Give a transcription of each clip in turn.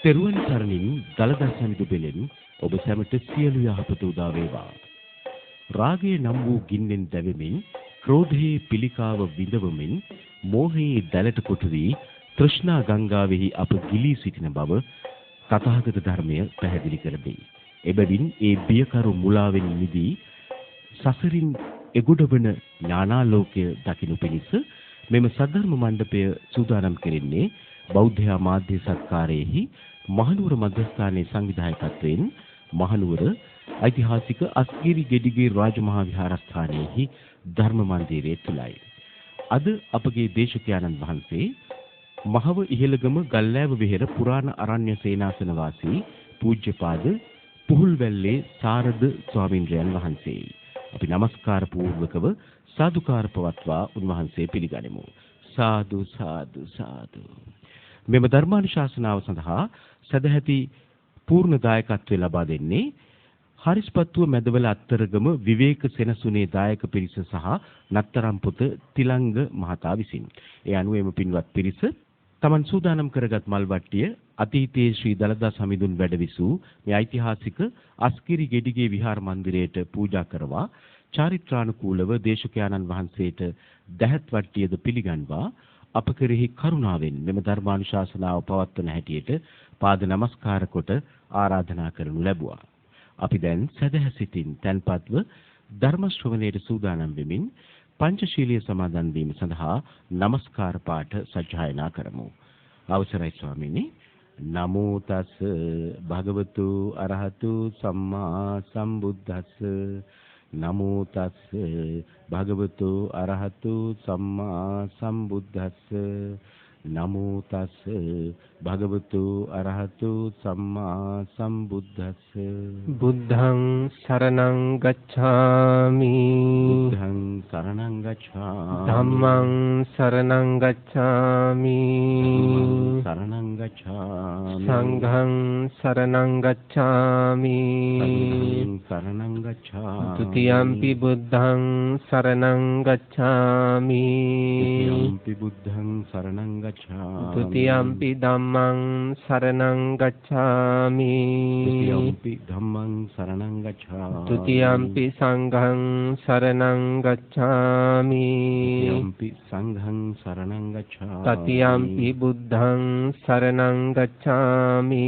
තෙරුවන් සරණින් දලදා සමිඳු බෙලෙන් ඔබ සැමට සියලු යහපත උදා වේවා. රාගයේ නම් වූ ගින්නෙන් දැවෙමින්, ක්‍රෝධයේ පිළිකාව විඳවමින්, මෝහයේ දැලට කොටු වී තෘෂ්ණා ගංගාවෙහි අප ගිලී සිටින බව තථාගත ධර්මය පැහැදිලි කර දෙයි. එබැවින් ඒ බියකරු මුලාවෙන් මිදී සසරින් එගොඩවන ඥානාලෝකය දකිනු පිණිස මෙම සද්ධර්ම මණ්ඩපය සූදානම් කෙරෙන්නේ බෞද්ධ මාධ්‍ය සත්කාරයේහි මහනුවර මධ්‍යස්ථානයේ සංවිධායකත්වයෙන් මහනුවර ඓතිහාසික අස්ගිරි ගෙඩිගේ රාජමහා විහාරස්ථානයේහි ධර්ම මන්දිරයේ තුලයි. අද අපගේ දේශකයන්න් වහන්සේ මහව ඉහළගම ගල්ලෑව විහෙර පුරාණ අරණ්‍ය සේනාසන වාසී පූජ්‍යපාද පුහුල්වැල්ලේ සාරද ස්වාමින්ද්‍රයන් වහන්සේ. අපි নমස්කාර පූර්වකව සාදුකාර පවත්වා උන්වහන්සේ පිළිගනිමු. සාදු සාදු සාදු. මෙම ධර්මානුශාසනාව සඳහා සදැහැති පූර්ණ දායකත්වය ලබා දෙන්නේ හරිස්පත්තුව මැදවල අත්තරගම විවේක සෙනසුනේ දායක පිරිස සහ නත්තරම් පුත තිලංග මහතා විසින්. ඒ අනුව එම පින්වත් පිරිස තමන් සූදානම් කරගත් මල්වට්ටිය අතීතයේ ශ්‍රී දලදා සමිඳුන් වැඩවිසූ මේ ඓතිහාසික අස්කිරි ගෙඩිගේ විහාර මන්දිරයට පූජා කරවා චාරිත්‍රානුකූලව දේශකයාණන් වහන්සේට දැහැත් වට්ටියද පිළිගන්වා අප කෙරෙහි කරුණාවෙන් මෙම ධර්මානුශාසනාව පවත්වන හැටියට පාද නමස්කාර කොට ආරාධනා කරනු ලැබුවා. අපි දැන් සදහැ සිටින් තන්පත්ව ධර්ම ශ්‍රවණයට සූදානම් වෙමින් පංචශීලීය සමාදන් වීම සඳහා නමස්කාර පාඨ සජ්ජායනා කරමු. අවසරයි ස්වාමීනි. නමෝ තස් භගවතු අරහතු සම්මා සම්බුද්දස්ස. නමෝ තස් භගවතු අරහතු සම්මා සම්බුද්දස්ස. නමෝ තස් භගවතු අරහතු සම්මා සම්බුද්දස්ස. බුද්ධං සරණං ගච්ඡාමි. බුද්ධං සරණං ගච්ඡාමි. ධම්මං සරණං ගච්ඡාමි. සරණං ගච්ඡාමි. සංඝං සරණං ගච්ඡාමි. සරණං ගච්ඡාමි. ဒ ුතියම්පි බුද්ධං සරණං ගච්ඡාමි. ဒ ුතියම්පි බුද්ධං සරණං ගච්ඡාමි. ဒ ුතියම්පි ධම්මං සරණං ගච්ඡාමි. ဒ ුතියම්පි ධම්මං සරණං ගච්ඡාමි. ဒ ුතියම්පි සංඝං සරණං ගච්ඡාමි. ဒ ුතියම්පි සංඝං සරණං ගච්ඡාමි. තතියම්පි බුද්ධං සරණං ගච්ඡාමි.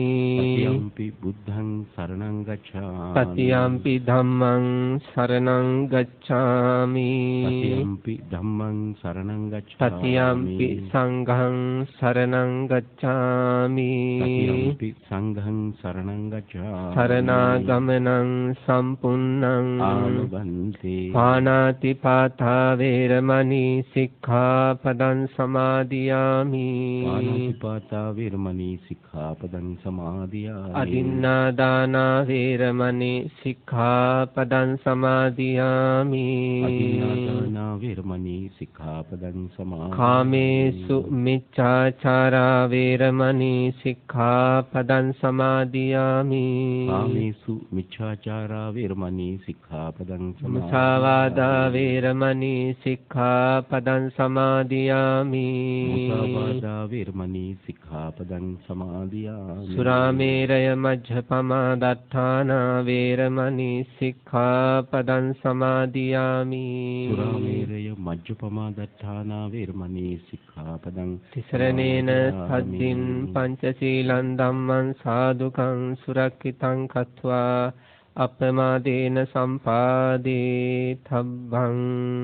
තතියම්පි බුද්ධං සරණං ගච්ඡාමි. තතියම්පි ධම්මං සරණං ගච්ඡාමි. තතියම්පි ධම්මං සරණං ගච්ඡාමි. තතියම්පි සංඝං සරණං ගච්ඡාමි. තතියම්පි සංඝං සරණං ගච්ඡාමි. සරණාගමනං සම්පුන්නං ආනුබන්තේ. පාණාති පාතා වේරමණී සික්ඛාපදං සමාදියාමි. පාණාති පාතා වේරමණී සික්ඛාපදං සමාදියාමි. අදින්නා දාන වේරමණී සික්ඛාපදං සමාදියාමි. අදින්නා දාන වේරමණී සික්ඛාපදං සමාදියාමි. කාමේසු මිච්ඡාචාරා වේරමණී සික්ඛාපදං සමාදියාමි. කාමේසු මිච්ඡාචාරා වේරමණී සික්ඛාපදං සමාදියාමි. මුසාවාදා වේරමණී සික්ඛාපදං සමාදියාමි. මුසාවාදා වේරමණී සික්ඛාපදං සමාදියාමි. සුරාමේරය මජ්ජපමා දත්තානා වේරමණී සික්ඛාපදං සමාදියාමි. සුරාමේරය මජ්ජපමා දත්තානා වේරමණී සික්ඛාපදං. තිසරණේන සද්දින් පංචශීලං ධම්මං සාදුකං සුරක්ඛිතං කତ୍වා අපමාදේන සම්පාදේ තබ්බං.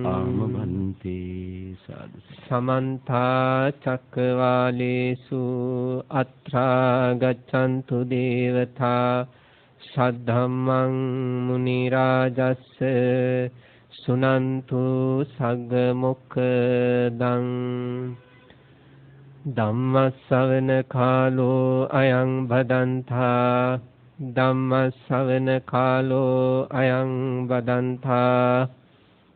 ආමබන්තේ සාදු. සමන්ත චක්කවාලේසු අත්‍රා ගච්ඡන්තු දේවතා සද්ධම්මං මුනි රාජස්ස සුනන්තු සග්ග මොක්ඛදං. ධම්මස්සවන කාලෝ අයං බදන්තා. ධම්මස්සවන කාලෝ අයං බදන්තා.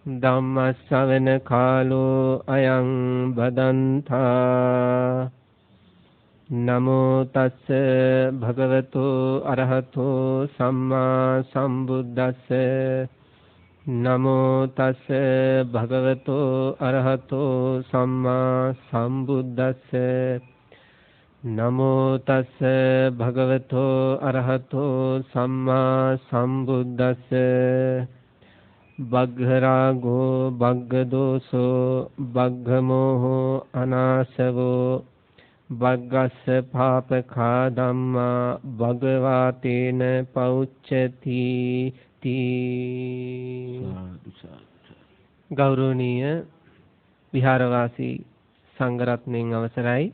ධම්මස්සවන කාලෝ අයං බදන්තා. නමෝ තස්ස භගවතු අරහතෝ සම්මා සම්බුද්දස්ස. නමෝ තස්ස භගවතු අරහතෝ සම්මා සම්බුද්දස්ස. නමෝ තස්ස භගවතෝ අරහතෝ සම්මා සම්බුද්දස්ස බග්ගරාගෝ බග්ගදෝසෝ බග්ගමෝහෝ අනාසවෝ බග්ගස්ස පාපකා ධම්මා භගවාතේන පෞච්චති තී. ගෞරවනීය විහාරවාසී සංඝරත්නයන් අවසරයි,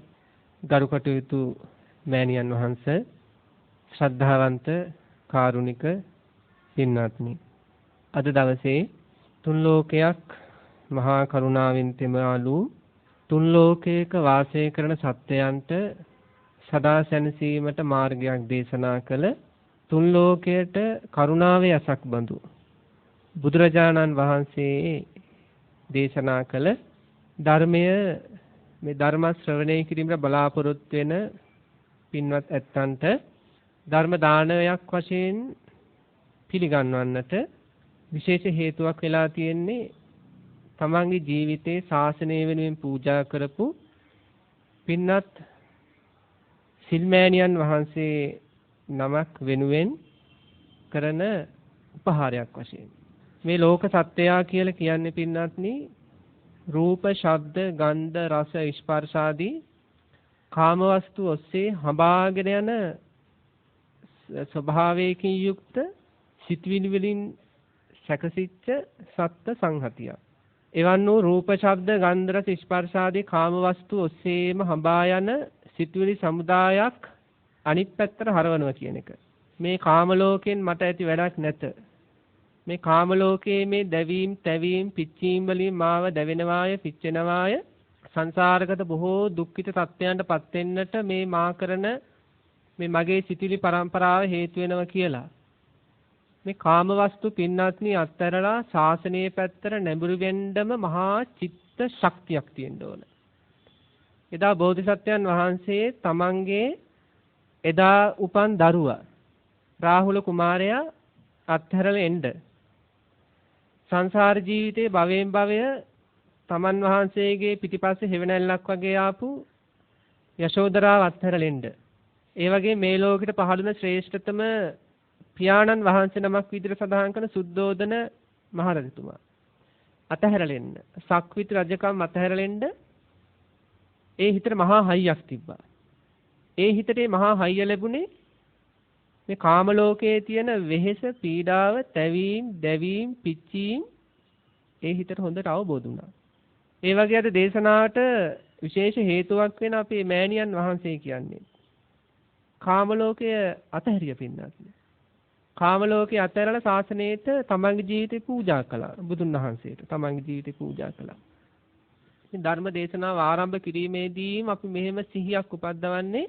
ගරු කටයුතු මෑණියන් වහන්සේ, ශ්‍රද්ධාවන්ත කාරුණික පින්වත්නි, අද දවසේ තුන් ලෝකයක් මහා කරුණාවෙන් තෙමාලු තුන් ලෝකයක වාසය කරන සත්වයන්ට සදා සැනසීමට මාර්ගයක් දේශනා කළ තුන් ලෝකයට කරුණාවේ අසක් බඳු බුදුරජාණන් වහන්සේ දේශනා කළ ධර්මය මේ ධර්ම ශ්‍රවණය කිරීමට බලාපොරොත්තු වෙන පින්වත් ඇත්තන්ට ධර්ම දානයක් වශයෙන් පිළිගන්වන්නට විශේෂ හේතුවක් වෙලා තියෙන්නේ තමන්ගේ ජීවිතේ ශාසනය වෙනුවෙන් පූජා කරපු පින්වත් සිල්මෑණියන් වහන්සේ නමක් වෙනුවෙන් කරන උපහාරයක් වශයෙන්. මේ ලෝක සත්‍යය කියලා කියන්නේ පින්වත්නි, රූප, ශබ්ද, ගන්ධ, රස, ස්පර්ශ ආදී කාමවස්තු ඔස්සේ හඹාගෙන යන ස්වභාවයකින් යුක්ත සිත්විලි වලින් සැකසිච්ච සත්ත්ව සංහතියක්. එවන් වූ රූප, ශබ්ද, ගන්ධ, රස, ස්පර්ශ ආදී කාමවස්තු ඔස්සේම හඹා යන සිත්විලි සමුදායක් අනිත් පැත්තට හරවනවා කියන එක. මේ කාම ලෝකෙන් මට ඇති වැඩක් නැත. මේ කාම ලෝකයේ මේ දැවීම්, තැවීම්, පිච්චීම් වලින් මාව දැවෙනවාය, පිච්චෙනවාය, සංසාරගත බොහෝ දුක්ඛිත තත්ත්වයන්ටපත් වෙන්නට මේ මා කරන මේ මගේ සිතිවිලි පරම්පරාව හේතු වෙනවා කියලා. මේ කාමවස්තු පින්නාත්නි අත්හැරලා ශාසනීය පැත්තට නැඹුරු වෙන්නම මහා චිත්ත ශක්තියක් තියෙන්න ඕන. එදා බෝධිසත්වයන් වහන්සේ තමන්ගේ එදා උපන් දරුවා රාහුල කුමාරයා අත්හැරලා එන්න සංසාර ජීවිතේ භවයෙන් භවය තමන් වහන්සේගේ පිටිපස්සේ හෙවණැල්ලක් වගේ ආපු යශෝදරාව අත්හැරලා එන්න. ඒ වගේ මේ ලෝකෙට පහළුන ශ්‍රේෂ්ඨතම පියාණන් වහන්සේ නමක් විදිහට සඳහන් කරන සුද්ධෝදන මහරජතුමා අතහැරලා එන්න. සක්විති රජකම් අතහැරලා එන්න ඒ හිතට මහා හයියක් තිබ්බා. ඒ හිතට මහා හයිය ලැබුණේ මේ කාම ලෝකයේ තියෙන වෙහෙස, පීඩාව, තැවීම්, දැවීම්, පිච්චීම් ඒ හිතට හොඳට අවබෝධ වුණා. ඒ වගේ අද දේශනාවට විශේෂ හේතුවක් වෙන අපේ මෑණියන් වහන්සේ කියන්නේ කාම ලෝකය අතහැරිය පින්නත්. කාම ලෝකයේ අතහැරලා ශාසනයට තමන්ගේ ජීවිතේ පූජා කළා. බුදුන් වහන්සේට තමන්ගේ ජීවිතේ පූජා කළා. මේ ධර්ම දේශනාව ආරම්භ කිරීමේදීම අපි මෙහෙම සිහියක් උපද්දවන්නේ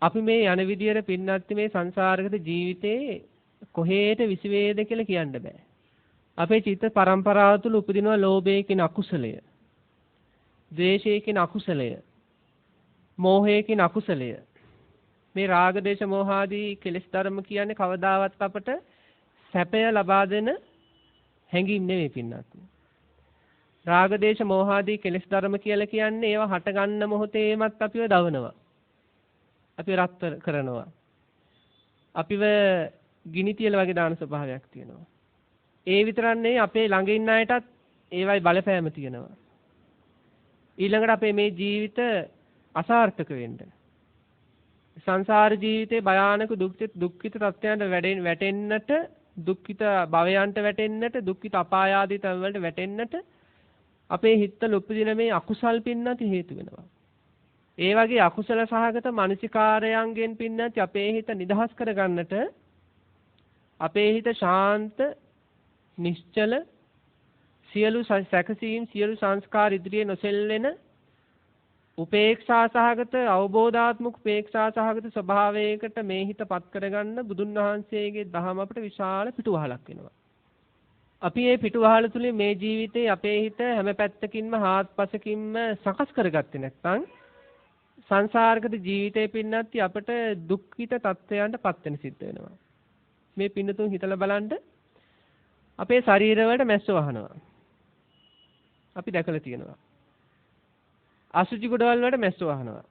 අපි මේ යන විදියට පින්නත් මේ සංසාරගත ජීවිතේ කොහේට විසිවේද කියලා කියන්න බෑ. අපේ චිත්ත පරම්පරාව තුළ උපදිනවා ලෝභය කියන අකුසලය, ද්වේෂය කියන අකුසලය, මෝහය කියන අකුසලය. මේ රාග දේශ මොහ ආදී කෙලෙස් ධර්ම කියන්නේ කවදාවත් අපට සැපය ලබා දෙන හැඟීම් නෙවෙයි පින්නත්. රාග දේශ මොහ ආදී කෙලෙස් ධර්ම කියලා කියන්නේ ඒවා හට ගන්න මොහොතේමත් අපිව දවනවා. අපිව රත් කරනවා. අපිව ගිනි තියල වගේ දාන ස්වභාවයක් තියෙනවා. ඒ විතරක් නෙවෙයි අපේ ළඟ ඉන්න අයටත් ඒවයි බලපෑම තියෙනවා. ඊළඟට අපේ මේ ජීවිත අසාර්ථක වෙන්න, සංසාර ජීවිතේ භයානක දුක්ඛිත තත්ත්වයන්ට වැටෙන්නට, දුක්ඛිත භවයන්ට වැටෙන්නට, දුක්ඛිත අපාය ආදී තැන් වලට වැටෙන්නට අපේ හිතවල උපදින මේ අකුසල් පින්නත් හේතු වෙනවා. ඒ වගේ අකුසල සහගත මානසිකාරයන්ගෙන් පින්නත් අපේ හිත නිදහස් කරගන්නට, අපේ හිත ශාන්ත, නිශ්චල, සියලු සැකසීම්, සියලු සංස්කාර ඉදිරියේ නොසෙල්වෙන උපේක්ෂා සහගත, අවබෝධාත්මක උපේක්ෂා සහගත ස්වභාවයකට මේ හිතපත් කරගන්න බුදුන් වහන්සේගේ දහම අපට විශාල පිටුවහලක් වෙනවා. අපි මේ පිටුවහල තුලින් මේ ජීවිතේ අපේ හිත හැම පැත්තකින්ම හාත්පසකින්ම සකස් කරගත්තේ නැත්නම් සංසාරගත ජීවිතේ පින්නත් අපට දුක්ඛිත තත්ත්වයන්ටපත් වෙන සිද්ධ වෙනවා. මේ පින්නතුන් හිතලා බලන්න අපේ ශරීරවලට මැස්ස වහනවා. අපි දැකලා තියෙනවා. අසුචි ගොඩවල් වලට මැස්ස වහනවා.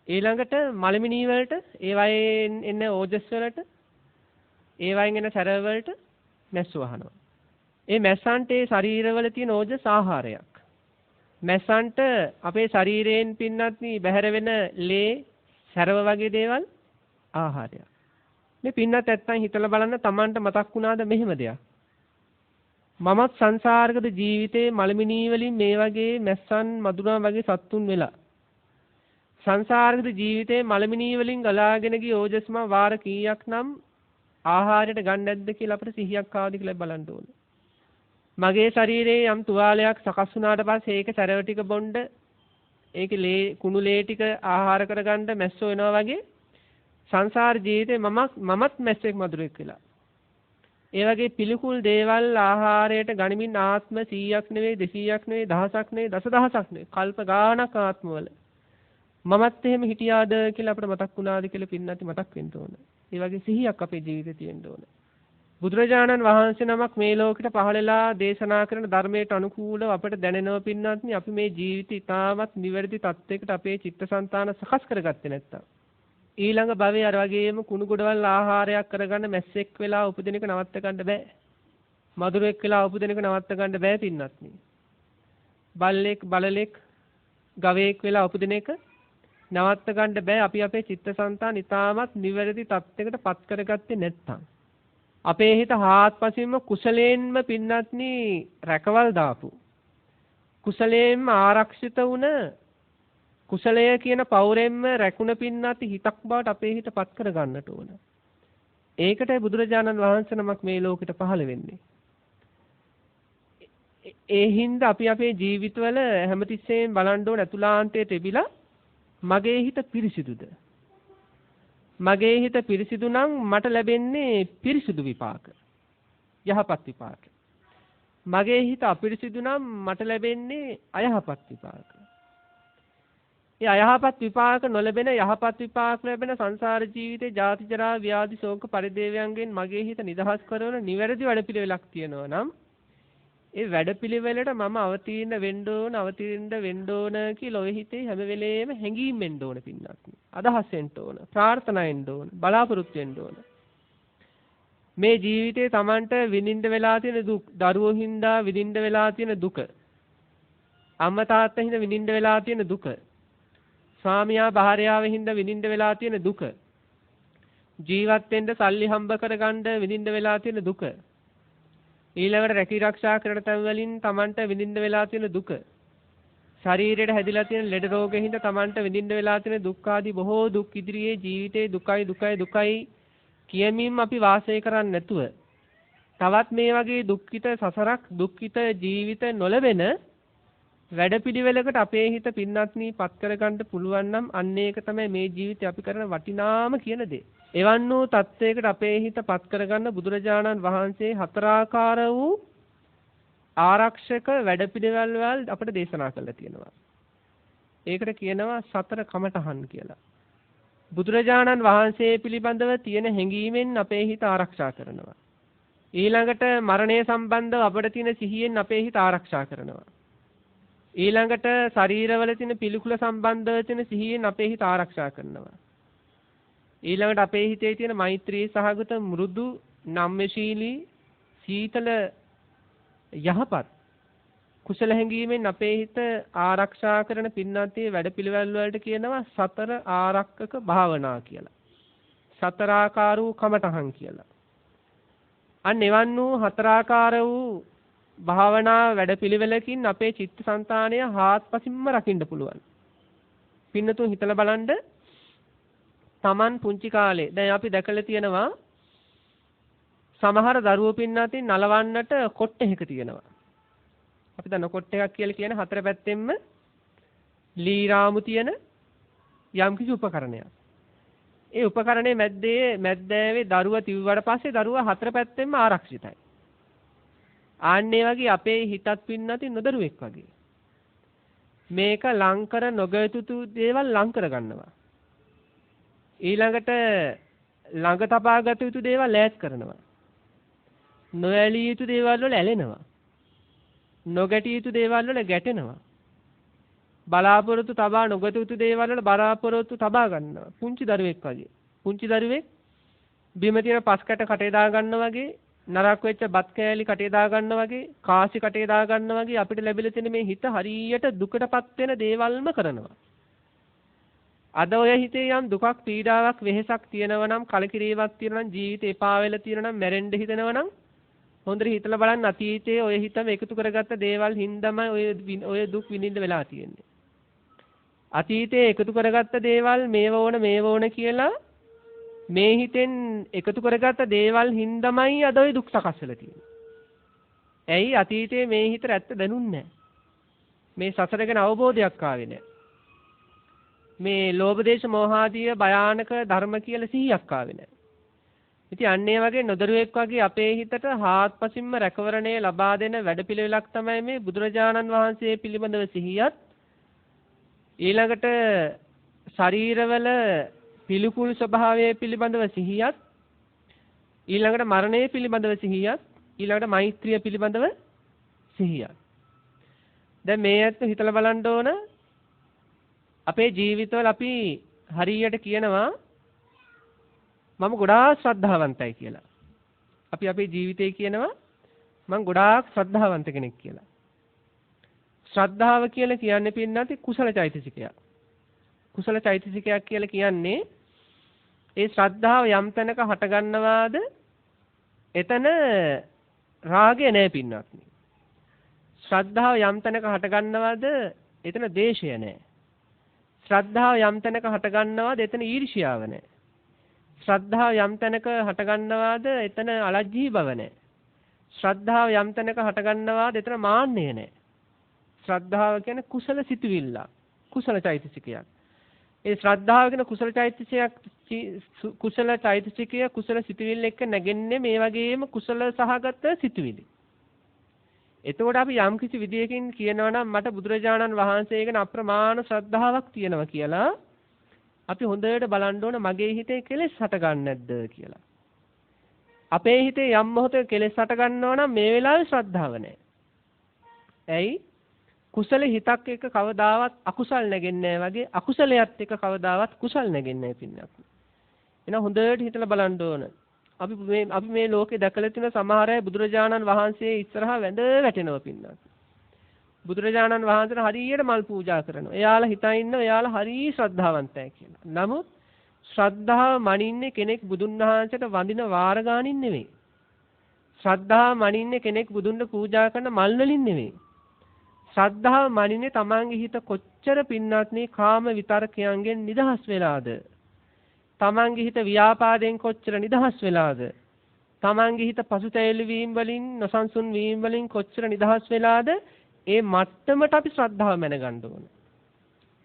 ඊළඟට මලමිනී වලට ඒ වයින් එන ඕජස් වලට ඒ වයින් එන සැර වලට මැස්සු වහනවා. ඒ මැස්සන්ට ඒ ශරීරවල තියෙන ඕජස් ආහාරයක්. මැස්සන්ට අපේ ශරීරයෙන් පින්නත්නි බැහැර වෙන ලේ සැරව වගේ දේවල් ආහාරයක්. මේ පින්නත් නැත්තම් හිතලා බලන්න Tamanට මතක් වුණාද මෙහෙම දෙයක්? මමත් සංසාරගත ජීවිතේ මලමිනී වලින් මේ වගේ මැස්සන් මදුරා වගේ සත්තුන් වෙලා සංසාරගත ජීවිතේ මලමිනී වලින් ගලාගෙන ගිය ඕජස්ම වාර කීයක් නම් ආහාරයට ගන්න නැද්ද කියලා අපිට සිහියක් ආවද කියලා බලන්න ඕනේ. මගේ ශරීරයේ යම් තුවාලයක් සකස් වුණාට පස්සේ ඒක සැරව ටික බොණ්ඩ ඒකේ ලේ කුණු ලේ ටික ආහාර කරගන්න මැස්සෝ වෙනවා වගේ සංසාර ජීවිතේ මමත් මැස්සෙක් මදුරෙක් වෙලා. ඒ වගේ පිළිකුල් දේවල් ආහාරයට ගනිමින් ආත්ම 100ක් නෙවෙයි 200ක් නෙවෙයි දහසක් නෙවෙයි දසදහසක් නෙවෙයි කල්ප ගාණක් ආත්මවල මමත් එහෙම හිටියාද කියලා අපිට මතක් වුණාද කියලා පින්නත් මතක් වෙන්න ඕන. ඒ වගේ සිහියක් අපේ ජීවිතේ තියෙන්න ඕන. බුදුරජාණන් වහන්සේ නමක් මේ ලෝකෙට පහළලා දේශනා කරන ධර්මයට අනුකූලව අපට දැනෙනව පින්නත්නි අපි මේ ජීවිතය ඉතාමත් නිවැරදි තත්යකට අපේ චිත්තසංතාන සකස් කරගත්තේ නැත්තම් ඊළඟ භවයේ අර වගේම කුණු ගොඩවල් ආහාරයක් කරගන්න මැස්සෙක් වෙලා උපදින එක නවත්ත ගන්න බෑ. මදුරෙක් වෙලා උපදින එක නවත්ත ගන්න බෑ පින්නත්නි. බල්ලෙක් බලලෙක් ගවයෙක් වෙලා උපදින එක නවත්ත ගන්න බෑ අපි අපේ චිත්තසංතාන ඉතාමත් නිවැරදි තත්යකට පත් කරගත්තේ නැත්තම්. අපේ හිත හාත්පසින්ම කුසලයෙන්ම පින්නත්නි රැකවල් දාපු කුසලයෙන්ම ආරක්ෂිත වුණ කුසලය කියන පෞරෙන්ම රැකුණ පින්නත් හිතක් බවට අපේ හිත පත් කර ගන්නට ඕන. ඒකටයි බුදුරජාණන් වහන්සේ නමක් මේ ලෝකෙට පහළ වෙන්නේ. ඒ හින්දා අපි අපේ ජීවිතවල හැමතිස්සෙම බලන්න ඕන අතුලාන්තයේ තිබිලා මගේ හිත පිරිසිදුද? මගේ හිත පිරිසිදු නම් මට ලැබෙන්නේ පිරිසිදු විපාක. යහපත් විපාක. මගේ හිත අපිරිසිදු නම් මට ලැබෙන්නේ අයහපත් විපාක. ඒ අයහපත් විපාක නොලැබෙන යහපත් විපාක ලැබෙන සංසාර ජීවිතේ ජාති ජරා ව්‍යාධි ශෝක පරිදේවයන්ගෙන් මගේ හිත නිදහස් කරන නිවැරදි වැඩපිළිවෙලක් තියෙනවා නම් ඒ වැඩපිළිවෙලට මම අවතීර්ණ වෙන්න ඕන කියලා ඔය හිතේ හැම වෙලේම හැඟීම් වෙන්න ඕන පින්නත්. අදහස් වෙන්න ඕන, ප්‍රාර්ථනා වෙන්න ඕන, බලාපොරොත්තු වෙන්න ඕන. මේ ජීවිතේ Tamanට විඳින්න වෙලා තියෙන දුක්, දරුවෝ හින්දා විඳින්න වෙලා තියෙන දුක, අම්මා තාත්තා හින්දා විඳින්න වෙලා තියෙන දුක, ස්වාමියා භාර්යාව හින්දා විඳින්න වෙලා තියෙන දුක, ජීවත් වෙන්න සල්ලි හම්බ කරගන්න විඳින්න වෙලා තියෙන දුක, ඊළඟට රැකී ආරක්ෂා කරන තැන් වලින් Tamanට විඳින්න වෙලා තියෙන දුක, ශරීරයට හැදිලා තියෙන ලෙඩ රෝගෙ හින්දා Tamanට විඳින්න වෙලා තියෙන දුක් ආදී බොහෝ දුක් ඉදිරියේ ජීවිතේ දුකයි කියමින් අපි වාසය කරන්නේ නැතුව තවත් මේ වගේ දුක්ඛිත සසරක් දුක්ඛිත ජීවිත නොලැබෙන වැඩපිළිවෙලකට අපේ හිත පින්නත්නි පත් කරගන්න පුළුවන් නම් අන්න ඒක තමයි මේ ජීවිතේ අපි කරන වටිනාම කියන දේ. එවන් වූ තත්වයකට අපේ හිත පත් කරගන්න බුදුරජාණන් වහන්සේ හතරාකාර වූ ආරක්ෂක වැඩපිළිවෙල් වල අපට දේශනා කළා තියෙනවා. ඒකට කියනවා සතර කමඨහන් කියලා. බුදුරජාණන් වහන්සේ පිළිබඳව තියෙන හැඟීමෙන් අපේ හිත ආරක්ෂා කරනවා. ඊළඟට මරණය සම්බන්ධව අපට තියෙන සිහියෙන් අපේ හිත ආරක්ෂා කරනවා. ඊළඟට ශරීරවල තියෙන පිළිකුල සම්බන්ධව තියෙන සිහියෙන් අපේ හිත ආරක්ෂා කරනවා. ඊළඟට අපේ හිතේ තියෙන මෛත්‍රී සහගත මෘදු නම්‍යශීලී සීතල යහපත් කුසල හැඟීමෙන් අපේ හිත ආරක්ෂා කරන පින්නන්තේ වැඩපිළිවෙල් වලට කියනවා සතර ආරක්කක භාවනා කියලා. සතරාකාර වූ කමඨහන් කියලා. අන්න එවන් වූ හතරාකාර වූ භාවනා වැඩපිළිවෙලකින් අපේ චිත්තසංතානය හාත්පසින්ම රකින්න පුළුවන්. පින්නතුන් හිතලා බලන්න Taman පුංචි කාලේ දැන් අපි දැකලා තියෙනවා සමහර දරුවෝ පින්නතින් නලවන්නට කොට්ටෙක තියෙනවා. අපි දන්න කොට්ටයක් කියලා කියන හතර පැත්තෙන්ම ලී රාමු තියෙන යම්කිසි උපකරණයක්. ඒ උපකරණයේ මැද්දෑවේ දරුවා තිව්වට පස්සේ දරුවා හතර පැත්තෙන්ම ආරක්ෂිතයි. ආන්නේ වගේ අපේ හිතත් පින්නති නොදරුවෙක් වගේ. මේක ලංකර නොගයුතු දේවල් ලං කර ගන්නවා. ඊළඟට ළඟ තබා ගත යුතු දේවල් ඈත් කරනවා. නොඇලිය යුතු දේවල් වල ඇලෙනවා. නොගැටිය යුතු දේවල් වල ගැටෙනවා. බලාපොරොත්තු තබා නොගත යුතු දේවල් වල බලාපොරොත්තු තබා ගන්නවා. පුංචි දරුවෙක් වගේ. පුංචි දරුවෙක් බිම තියෙන පස් කැට කටේ දා ගන්නවා වගේ, නරක් වෙච්ච බත් කෑලි කටේ දා ගන්නවා වගේ, කාසි කටේ දා ගන්නවා වගේ අපිට ලැබිලා තියෙන මේ හිත හරියට දුකටපත් වෙන දේවල්ම කරනවා. අද ඔය හිතේ යම් දුකක්, පීඩාවක්, වෙහෙසක් තියෙනවා නම්, කලකිරීමක් තියෙනවා නම්, ජීවිතේ එපා වෙලා තියෙනවා නම්, මැරෙන්න හිතෙනවා නම් හොඳට හිතලා බලන්න අතීතයේ ඔය හිතම එකතු කරගත්ත දේවල් හින්දාම ඔය දුක් විඳින්න වෙලා තියෙන්නේ. අතීතයේ එකතු කරගත්ත දේවල් මේව ඕන කියලා මේ හිතෙන් එකතු කරගත්ත දේවල් හින්දාමයි අද ඔය දුක් සකස් වෙලා තියෙන්නේ. ඇයි අතීතයේ මේ හිතට ඇත්ත දැනුන්නේ නැහැ. මේ සසර ගැන අවබෝධයක් ආවේ නැහැ. මේ ලෝභ දේශ මොහ ආදී භයානක ධර්ම කියලා සිහියක් ආවේ නැහැ. ඉතින් අන්නේ වගේ නොදරුවෙක් වගේ අපේ හිතට හාත්පසින්ම රැකවරණය ලබා දෙන වැඩපිළිවෙලක් තමයි මේ බුදුරජාණන් වහන්සේ පිළිබඳව සිහියත්, ඊළඟට ශරීරවල පිළිකුල් ස්වභාවය පිළිබඳව සිහියත්, ඊළඟට මරණය පිළිබඳව සිහියත්, ඊළඟට මෛත්‍රිය පිළිබඳව සිහියත්. දැන් මේ ඇත්ත හිතලා බලන්න ඕන. අපේ ජීවිතවල අපි හරියට කියනවා මම ගොඩාක් ශ්‍රද්ධාවන්තයි කියලා. අපි අපේ ජීවිතේ කියනවා මම ගොඩාක් ශ්‍රද්ධාවන්ත කෙනෙක් කියලා. ශ්‍රද්ධාව කියලා කියන්නේ පින්නත් කුසල චෛතසිකයක්. කුසල චෛතසිකයක් කියලා කියන්නේ ඒ ශ්‍රද්ධාව යම් තැනක හට ගන්නවාද එතන රාගය නැහැ පින්නත්. ශ්‍රද්ධාව යම් තැනක හට ගන්නවාද එතන ද්වේෂය නැහැ. ශ්‍රද්ධාව යම් තැනක හට ගන්නවාද එතන ඊර්ෂ්‍යාව නැහැ. ශ්‍රද්ධාව යම් තැනක හට ගන්නවාද එතන අලජ්ජී බව නැහැ. ශ්‍රද්ධාව යම් තැනක හට ගන්නවාද එතන මාන්නය නැහැ. ශ්‍රද්ධාව කියන්නේ කුසල සිතුවිල්ල, කුසල චෛතසිකයක්. ඒ ශ්‍රද්ධාව කියන කුසල චෛතසිකය කුසල සිතුවිල්ල එක්ක නැගෙන්නේ මේ වගේම කුසල සහගත සිතුවිලි. එතකොට අපි යම් කිසි විදියකින් කියනවා නම් මට බුදුරජාණන් වහන්සේ ගැන අප්‍රමාණ ශ්‍රද්ධාවක් තියෙනවා කියලා අපි හොඳට බලන්න ඕන මගේ හිතේ කෙලෙස් හට ගන්න නැද්ද කියලා. අපේ හිතේ යම් මොහොතක කෙලෙස් හට ගන්නවා නම් මේ වෙලාවේ ශ්‍රද්ධාව නැහැ. ඇයි? කුසල හිතක් එක්ක කවදාවත් අකුසල් නැගෙන්නේ නැහැ වගේ අකුසලයක් එක්ක කවදාවත් කුසල් නැගෙන්නේ නැහැ පින්නක්. එහෙනම් හොඳට හිතලා බලන්න ඕන. අපි මේ ලෝකේ දැකලා තියෙන සමහර අය බුදුරජාණන් වහන්සේ ඉස්සරහා වැඳ වැටෙනවා පින්නක්. බුදුරජාණන් වහන්සේට හරියට මල් පූජා කරනවා. එයාලා හිතා ඉන්නවා එයාලා හරිය ශ්‍රද්ධාවන්තයි කියලා. නමුත් ශ්‍රද්ධාව මනින්නේ කෙනෙක් බුදුන් වහන්සේට වඳින වාර ගානින් නෙවෙයි. ශ්‍රද්ධාව මනින්නේ කෙනෙක් බුදුන්ට පූජා කරන මල් වලින් නෙවෙයි. ශ්‍රද්ධාව මනින්නේ තමන්ගේ හිත කොච්චර පින්නත්නේ කාම විතරකයන්ගෙන් නිදහස් වෙලාද? තමන්ගේ හිත ව්‍යාපාදයෙන් කොච්චර නිදහස් වෙලාද? තමන්ගේ හිත පසුතැවිලි වීම වලින් නොසන්සුන් වීම වලින් කොච්චර නිදහස් වෙලාද? ඒ මට්ටමට අපි ශ්‍රද්ධාව මැනගන්න ඕන.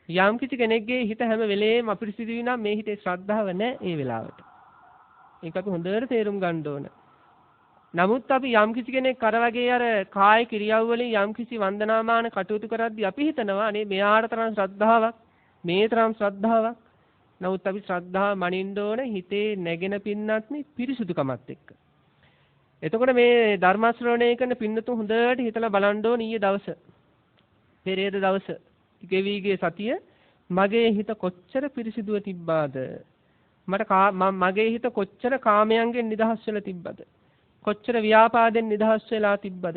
යම් කිසි කෙනෙක්ගේ හිත හැම වෙලේම අපිරිසිදු වෙනා මේ හිතේ ශ්‍රද්ධාව නැහැ ඒ වෙලාවට. ඒක අපි හොඳට තේරුම් ගන්න ඕන. නමුත් අපි යම් කිසි කෙනෙක් අර වගේ අර කාය ක්‍රියාව වලින් යම් කිසි වන්දනාමාන කටයුතු කරද්දී අපි හිතනවා අනේ මෙයාට තරම් ශ්‍රද්ධාවක්, මේ තරම් ශ්‍රද්ධාවක්. නමුත් අපි ශ්‍රද්ධාව මනින්න ඕන හිතේ නැගෙන පින්නත්නි පිරිසුදුකමත් එක්ක. එතකොට මේ ධර්ම ශ්‍රවණය කරන පින්නතුන් හොඳට හිතලා බලන්න ඕන ඊයේ දවස. පෙරේද දවස. ගෙවිගේ සතිය මගේ හිත කොච්චර පිරිසිදුව තිබ්බාද? මගේ හිත කොච්චර කාමයන්ගෙන් නිදහස් වෙලා තිබ්බද? කොච්චර ව්‍යාපාදෙන් නිදහස් වෙලා තිබ්බද?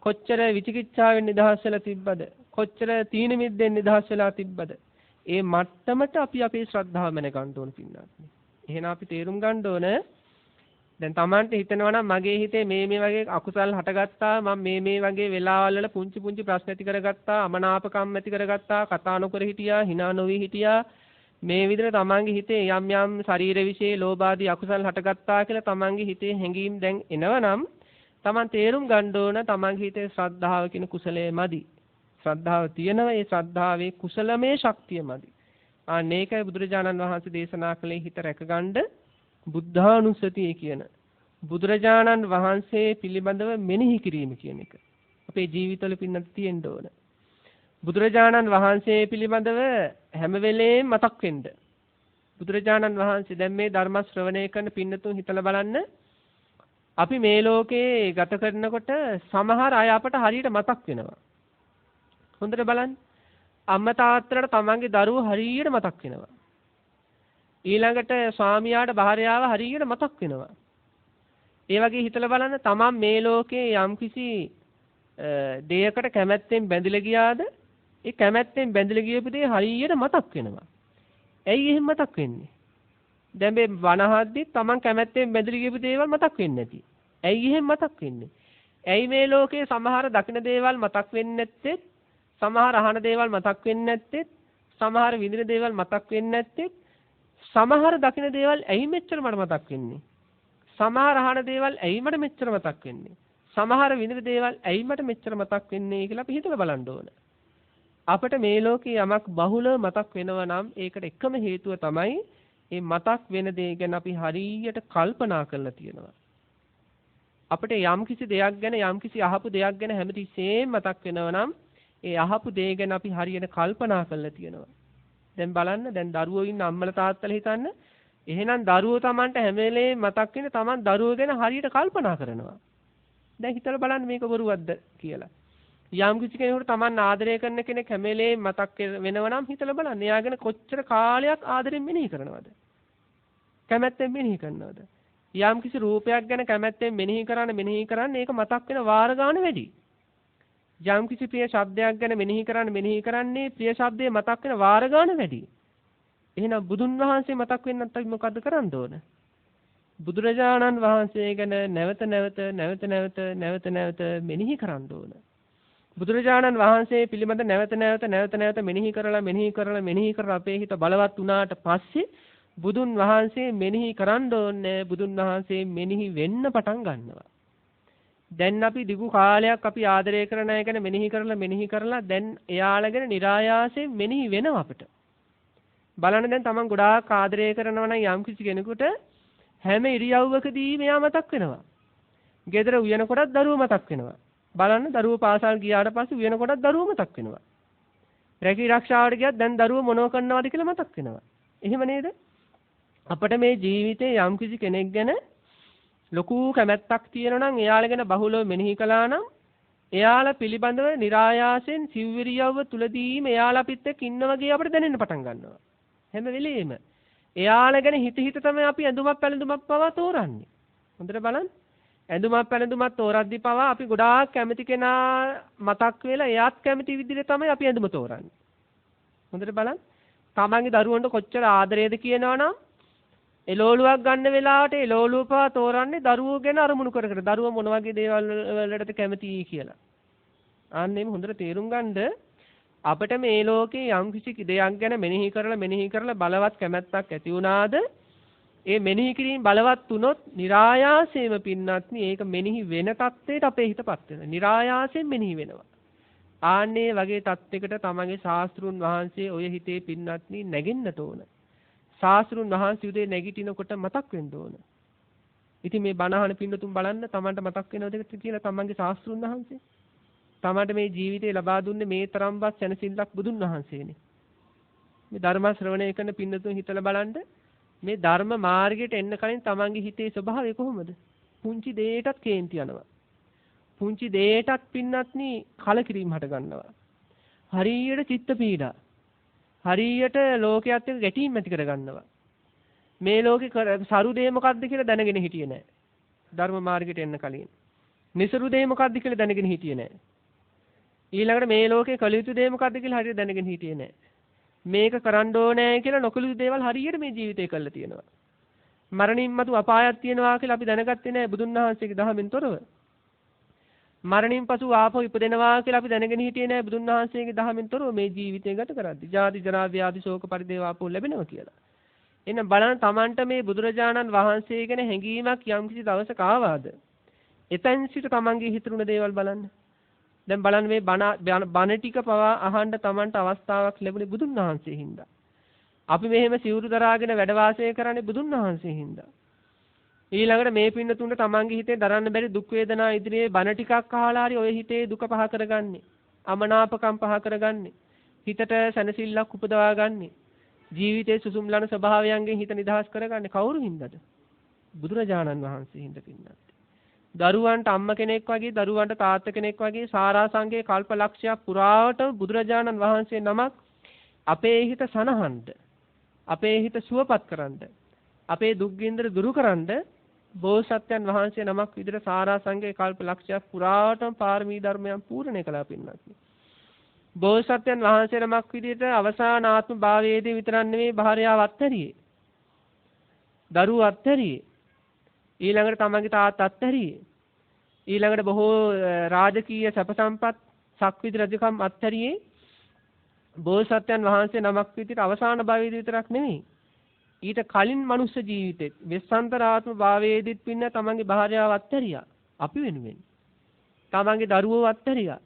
කොච්චර විචිකිච්ඡාවෙන් නිදහස් වෙලා තිබ්බද? කොච්චර තීන මිද්දෙන් නිදහස් වෙලා තිබ්බද? ඒ මට්ටමට අපි අපේ ශ්‍රද්ධාව මැන ගන්න ඕන පින්නත්. එහෙනම් අපි තේරුම් ගන්න ඕන දැන් Tamante හිතනවා නම් මගේ හිතේ මේ වගේ අකුසල් හටගත්තා, මම මේ වගේ වෙලාවල් වල පුංචි ප්‍රශ්න ඇති කරගත්තා, අමනාපකම් ඇති කරගත්තා, කතා නොකර හිටියා, hina නොවි හිටියා, මේ විදිහට තමන්ගේ හිතේ යම් ශරීර විශේෂ ලෝභ ආදී අකුසල් හටගත්තා කියලා තමන්ගේ හිතේ හැඟීම් දැන් එනවනම් තමන් තේරුම් ගන්න ඕන තමන්ගේ හිතේ ශ්‍රද්ධාව කියන කුසලයේ මදි. ශ්‍රද්ධාව තියෙනවා, ඒ ශ්‍රද්ධාවේ කුසලමේ ශක්තිය මදි. මේකයි බුදුරජාණන් වහන්සේ දේශනා කළේ හිත රැකගන්න බුද්ධානුස්සතිය කියන බුදුරජාණන් වහන්සේ පිළිබඳව මෙනෙහි කිරීම කියන එක. අපේ ජීවිතවල පින්නත් තියෙන්න ඕන. බුදුරජාණන් වහන්සේ පිළිබඳව හැම වෙලේම මතක් වෙන්න. බුදුරජාණන් වහන්සේ දැන් මේ ධර්ම ශ්‍රවණය කරන පින්නතුන් හිතලා බලන්න. අපි මේ ලෝකේ ගත කරනකොට සමහර අය අපට හරියට මතක් වෙනවා. හොඳට බලන්න. අම්මා තාත්තලාට තමන්ගේ දරුවෝ හරියට මතක් වෙනවා. ඊළඟට ස්වාමියාට භාර්යාව හරියට මතක් වෙනවා. ඒ වගේ හිතලා බලන්න තමන් මේ ලෝකේ යම්කිසි දෙයකට කැමැත්තෙන් බැඳිලා ගියාද ඒ කැමැත්තෙන් බැඳිලා ගියපු දේ හරියට මතක් වෙනවා. ඇයි එහෙම මතක් වෙන්නේ? දැන් මේ වනහද්දි තමන් කැමැත්තෙන් බැඳිලා ගියපු දේවල් මතක් වෙන්නේ නැති. ඇයි එහෙම මතක් වෙන්නේ? ඇයි මේ ලෝකේ සමහර දකින දේවල් මතක් වෙන්නේ නැත්තේ? සමහර අහන දේවල් මතක් වෙන්නේ නැත්තේ? සමහර විඳින දේවල් මතක් වෙන්නේ නැත්තේ? සමහර දකින දේවල් ඇයි මෙච්චර මට මතක් වෙන්නේ? සමහර අහන දේවල් ඇයි මට මෙච්චර මතක් වෙන්නේ? සමහර විඳින දේවල් ඇයි මට මෙච්චර මතක් වෙන්නේ කියලා අපි හිතලා බලන්න ඕන. අපිට මේ ලෝකේ යමක් බහුලව මතක් වෙනවා නම් ඒකට එකම හේතුව තමයි මේ මතක් වෙන දේ ගැන අපි හරියට කල්පනා කරලා තියෙනවා. අපිට යම්කිසි දෙයක් ගැන යම්කිසි අහපු දෙයක් ගැන හැමතිස්සෙම මතක් වෙනවා නම් ඒ අහපු දේ ගැන අපි හරියට කල්පනා කරලා තියෙනවා. දැන් බලන්න දැන් දරුවෝ ඉන්න අම්මලා තාත්තලා හිතන්න එහෙනම් දරුවෝ Tamanට හැම වෙලේම මතක් වෙන්නේ Taman දරුවෝ ගැන හරියට කල්පනා කරනවා. දැන් හිතලා බලන්න මේක බොරුවක්ද කියලා. යම් කිසි කෙනෙකුට Taman ආදරය කරන කෙනෙක් හැම වෙලේම මතක් වෙනවා නම් හිතලා බලන්න. එයා ගැන කොච්චර කාලයක් ආදරෙන් මෙනෙහි කරනවද? කැමැත්තෙන් මෙනෙහි කරනවද? යම් කිසි රූපයක් ගැන කැමැත්තෙන් මෙනෙහි කරන්න ඒක මතක් වෙන වාර ගන්න වැඩි. යම් කිසි ප්‍රිය ශබ්දයක් ගැන මෙනෙහි කරන්නේ ප්‍රිය ශබ්දයේ මතක් වෙන වාර ගන්න වැඩි. එහෙනම් බුදුන් වහන්සේ මතක් වෙන්න නැත්නම් මොකද්ද කරන්න ඕන? බුදුරජාණන් වහන්සේ ගැන නැවත නැවත මෙනෙහි කරන්න ඕන. බුදුරජාණන් වහන්සේ පිළිබඳ නැවත නැවත මෙනෙහි කරලා අපේ හිත බලවත් වුණාට පස්සේ බුදුන් වහන්සේ මෙනෙහි කරන්න ඕනේ. බුදුන් වහන්සේ මෙනෙහි වෙන්න පටන් ගන්නවා. දැන් අපි දිගු කාලයක් අපි ආදරය කරන අය ගැන මෙනෙහි කරලා දැන් එයාලා ගැන નિરાයාසයෙන් මෙනෙහි වෙනවා අපිට. බලන්න දැන් Taman ගොඩාක් ආදරය කරනවා නම් යම් කිසි කෙනෙකුට හැම ඉරියව්වකදීම එයා මතක් වෙනවා. ගෙදර උයන කොටත් දරුවෝ මතක් වෙනවා. බලන්න දරුවෝ පාසල් ගියාට පස්සේ උයන කොටත් දරුවෝ මතක් වෙනවා. රැකී ආරක්ෂාවට ගියත් දැන් දරුවෝ මොනව කරනවද කියලා මතක් වෙනවා. එහෙම නේද? අපිට මේ ජීවිතේ යම් කිසි කෙනෙක් ගැන ලොකු කැමැත්තක් තියෙනවා නම් එයාලා ගැන බහුලව මෙනෙහි කළා නම් එයාලා පිළිබඳව નિરાයාසෙන් සිව්විරියව්ව තුලදීම එයාලා අපිත් එක්ක ඉන්න වගේ අපිට දැනෙන්න පටන් ගන්නවා. හැම වෙලෙම එයාලා ගැන හිත තමයි අපි ඇඳුමක් පැළඳුමක් පවා තෝරන්නේ. හොඳට බලන්න. ඇඳුමක් පැළඳුමක් තෝරද්දි පවා අපි ගොඩාක් කැමති කෙනා මතක් වෙලා එයාත් කැමති විදිහට තමයි අපි ඇඳුම තෝරන්නේ. හොඳට බලන්න. තමන්ගේ දරුවන්ට කොච්චර ආදරේද කියනවනම් එළවලුවක් ගන්න වෙලාවට එළවලුව පවා තෝරන්නේ දරුවෝ ගැන අරමුණු කර කර. දරුවෝ මොන වගේ දේවල් වලටද කැමතියි කියලා. අන්නේම හොඳට තේරුම් ගන්නද අපිට මේ ලෝකේ යම් කිසි දෙයක් ගැන මෙනෙහි කරලා බලවත් කැමැත්තක් ඇති වුණාද ඒ මෙනෙහි කිරීම බලවත් වුණොත් નિરાයාසයෙන්ම පින්නත්නි ඒක මෙනෙහි වෙන තත්ත්වයට අපේ හිතපත් වෙනවා. નિરાයාසයෙන් මෙනෙහි වෙනවා. ආන්නේ වගේ තත්ත්වයකට තමගේ ශාස්ත්‍රුන් වහන්සේ ඔය හිතේ පින්නත්නි නැගෙන්නට ඕන. ශාස්ත්‍රුන් වහන්සේ උදේ නැගිටිනකොට මතක් වෙන්න ඕන. ඉතින් මේ බණ අහන පින්නතුන් බලන්න තමන්ට මතක් වෙනවද කියලා තමන්ගේ ශාස්ත්‍රුන් වහන්සේ. තමන්ට මේ ජීවිතේ ලබා දුන්නේ මේ තරම්වත් සැනසෙල්ලක් බුදුන් වහන්සේනේ. මේ ධර්ම ශ්‍රවණය කරන පින්නතුන් හිතලා බලන්න මේ ධර්ම මාර්ගයට එන්න කලින් තමන්ගේ හිතේ ස්වභාවය කොහොමද? පුංචි දෙයකටත් කේන්ති යනවා. පුංචි දෙයකටත් පින්නත්නි කලකිරීම හට ගන්නවා. හරියට චිත්ත පීඩා. හරියට ලෝකයක් එක්ක ගැටීම් ඇති කර ගන්නවා. මේ ලෝකේ සරු දේ මොකද්ද කියලා දැනගෙන හිටියේ නැහැ. ධර්ම මාර්ගයට එන්න කලින්. නිසරු දේ මොකද්ද කියලා දැනගෙන හිටියේ නැහැ. ඊළඟට මේ ලෝකේ කළ යුතු දේ මොකද්ද කියලා හරියට දැනගෙන හිටියේ නැහැ. මේක කරන්න ඕනේ කියලා නොකළ යුතු දේවල් හරියට මේ ජීවිතේ කරලා තියෙනවා. මරණින් මතු අපායක් තියෙනවා කියලා අපි දැනගත්තේ නැහැ බුදුන් වහන්සේගේ දහමෙන් තොරව. මරණින් පසු ආපහු ඉපදෙනවා කියලා අපි දැනගෙන හිටියේ නැහැ බුදුන් වහන්සේගේ දහමෙන් තොරව මේ ජීවිතය ගත කරද්දී. ජාති ජරා ව්‍යාධි ශෝක පරිදේව ආපහු ලැබෙනවා කියලා. එහෙනම් බලන්න Tamanට මේ බුදුරජාණන් වහන්සේ ගැන හැඟීමක් යම්කිසි දවසක ආවාද? එතෙන් සිට Tamanගේ හිතුණු දේවල් බලන්න. දැන් බලන්න මේ බණ ටික පවා අහන්න Tamanට අවස්ථාවක් ලැබුණේ බුදුන් වහන්සේ හින්දා. අපි මෙහෙම සිවුරු දරාගෙන වැඩ වාසය කරන්නේ බුදුන් වහන්සේ හින්දා. ඊළඟට මේ පින්නතුන්ට Tamanගේ හිතේ දරන්න බැරි දුක් වේදනා ඉදිරියේ බණ ටිකක් අහලා හරි ඔය හිතේ දුක පහ කරගන්නේ. අමනාපකම් පහ කරගන්නේ. හිතට සැනසෙල්ලක් උපදවා ගන්නේ. ජීවිතයේ සුසුම්ලන ස්වභාවයන්ගෙන් හිත නිදහස් කරගන්නේ කවුරු හින්දාද? බුදුරජාණන් වහන්සේ හින්දා පින්නත්. දරුවන්ට අම්ම කෙනෙක් වගේ දරුවන්ට තාත්තා කෙනෙක් වගේ සාරාංශයේ කල්පලක්ෂයක් පුරාවට බුදුරජාණන් වහන්සේ නමක් අපේ හිත සනහන්න, අපේ හිත සුවපත් කරන්න, අපේ දුක් ගින්දර දුරු කරන්න බෝසත්යන් වහන්සේ නමක් විදිහට සාරාංශයේ කල්පලක්ෂයක් පුරාවටම පාරමී ධර්මයන් පූර්ණේ කළා පින්නත්. බෝසත්යන් වහන්සේ නමක් විදිහට අවසාන ආත්ම භාවයේදී විතරක් නෙවෙයි භාර්යාව අත්හැරියේ. දරුවෝ අත්හැරියේ. ඊළඟට තමන්ගේ තාත්තා අත්හැරියේ. ඊළඟට බොහෝ රාජකීය සැප සම්පත් සක්විති රජකම් අත්හැරියේ. බෝසත්යන් වහන්සේ නමක් විදිහට අවසාන භාවයේදී විතරක් නෙවෙයි. ඊට කලින් මනුෂ්‍ය ජීවිතෙත් වෙස්සන්තරාත්ම භාවයේදීත් පින්න තමන්ගේ භාර්යාව අත්හැරියා. අපි වෙනුවෙන්. තමන්ගේ දරුවෝ අත්හැරියා.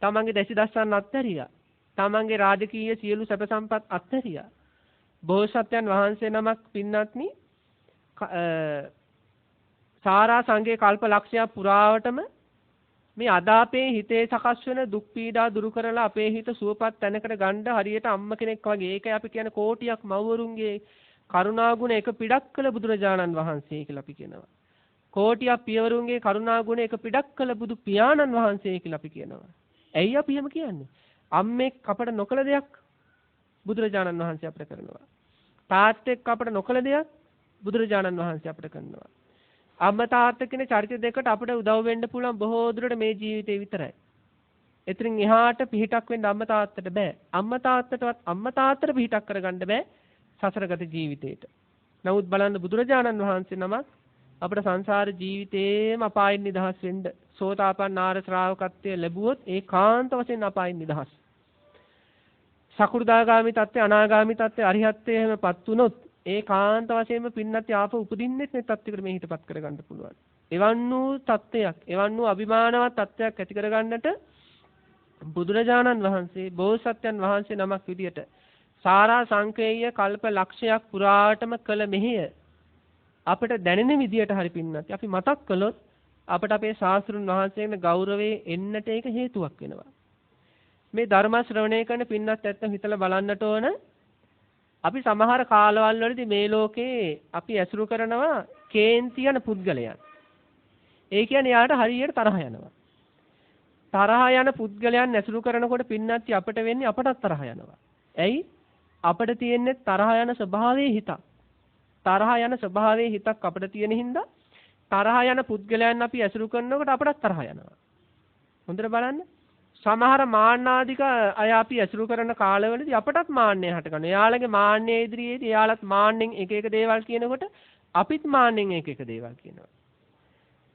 තමන්ගේ දැසි දස්සන් අත්හැරියා. තමන්ගේ රාජකීය සියලු සැප සම්පත් අත්හැරියා. බෝසත්යන් වහන්සේ නමක් පින්නත්නි සාරා සංඝේ කල්ප ලක්ෂයක් පුරාවටම මේ අද අපේ හිතේ සකස් වෙන දුක් පීඩා දුරු කරලා අපේ හිත සුවපත් තැනකට ගන්න හරියට අම්ම කෙනෙක් වගේ. ඒකයි අපි කියන කෝටියක් මව්වරුන්ගේ කරුණා ගුණ එක පිටක් කළ බුදුරජාණන් වහන්සේ කියලා අපි කියනවා. කෝටියක් පියවරුන්ගේ කරුණා ගුණ එක පිටක් කළ බුදු පියාණන් වහන්සේ කියලා අපි කියනවා. ඇයි අපි එහෙම කියන්නේ? අම්මෙක් අපට නොකළ දෙයක් බුදුරජාණන් වහන්සේ අපට කරනවා. තාත්තෙක් අපට නොකළ දෙයක් බුදුරජාණන් වහන්සේ අපට කරනවා. අම්මා තාත්තා කියන චරිත දෙකට අපිට උදව් වෙන්න පුළුවන් බොහෝ දුරට මේ ජීවිතේ විතරයි. එතනින් එහාට පිහිටක් වෙන්න අම්මා තාත්තට බෑ. අම්මා තාත්තටවත් අම්මා තාත්තට පිහිටක් කරගන්න බෑ සසරගත ජීවිතේට. නමුත් බලන්න බුදුරජාණන් වහන්සේ නමක් අපිට සංසාර ජීවිතේම අපායින් නිදහස් වෙන්න සෝතාපන්න ආර්ය ශ්‍රාවකත්වයේ ලැබුවොත් ඒකාන්ත වශයෙන් අපායින් නිදහස්. සකු르දාගාමි තත්ත්වය අනාගාමි තත්ත්වය අරිහත්ත්වයේ එහෙමපත් වුනොත් ඒකාන්ත වශයෙන්ම පින්නත් ආපහු උපදින්නෙත් මේ තත්ත්වයකට මේ හිතපත් කරගන්න පුළුවන්. එවන් වූ තත්ත්වයක්, එවන් වූ අභිමානවත් තත්ත්වයක් ඇති කරගන්නට බුදුරජාණන් වහන්සේ බෝසත්යන් වහන්සේ නමක් විදියට සාරා සංකේය කල්ප ලක්ෂයක් පුරාටම කළ මෙහෙය අපිට දැනෙන විදියට හරි පින්නත් අපි මතක් කළොත් අපිට අපේ ශාස්ත්‍රුන් වහන්සේගේ ගෞරවයේ එන්නට ඒක හේතුවක් වෙනවා. මේ ධර්ම ශ්‍රවණය කරන පින්නත් ඇත්තම හිතලා බලන්නට ඕන. අපි සමහර කාලවල වලදී මේ ලෝකේ අපි ඇසුරු කරනවා කේන්ති යන පුද්ගලයන්. ඒ කියන්නේ යාට හරියට තරහ යනවා. තරහ යන පුද්ගලයන් ඇසුරු කරනකොට පින්නත් අපිට වෙන්නේ අපටත් තරහ යනවා. ඇයි? අපිට තියෙන්නේ තරහ යන ස්වභාවයේ හිතක්. තරහ යන ස්වභාවයේ හිතක් අපිට තියෙන හින්දා තරහ යන පුද්ගලයන් අපි ඇසුරු කරනකොට අපටත් තරහ යනවා. හොඳට බලන්න. සමහර මාන්නාදික අය අපි ඇසුරු කරන කාලවලදී අපටත් මාන්නය හට ගන්නවා. එයාලගේ මාන්නය ඉදිරියේදී එයාලත් මාන්නෙන් එක එක දේවල් කියනකොට අපිත් මාන්නෙන් එක එක දේවල් කියනවා.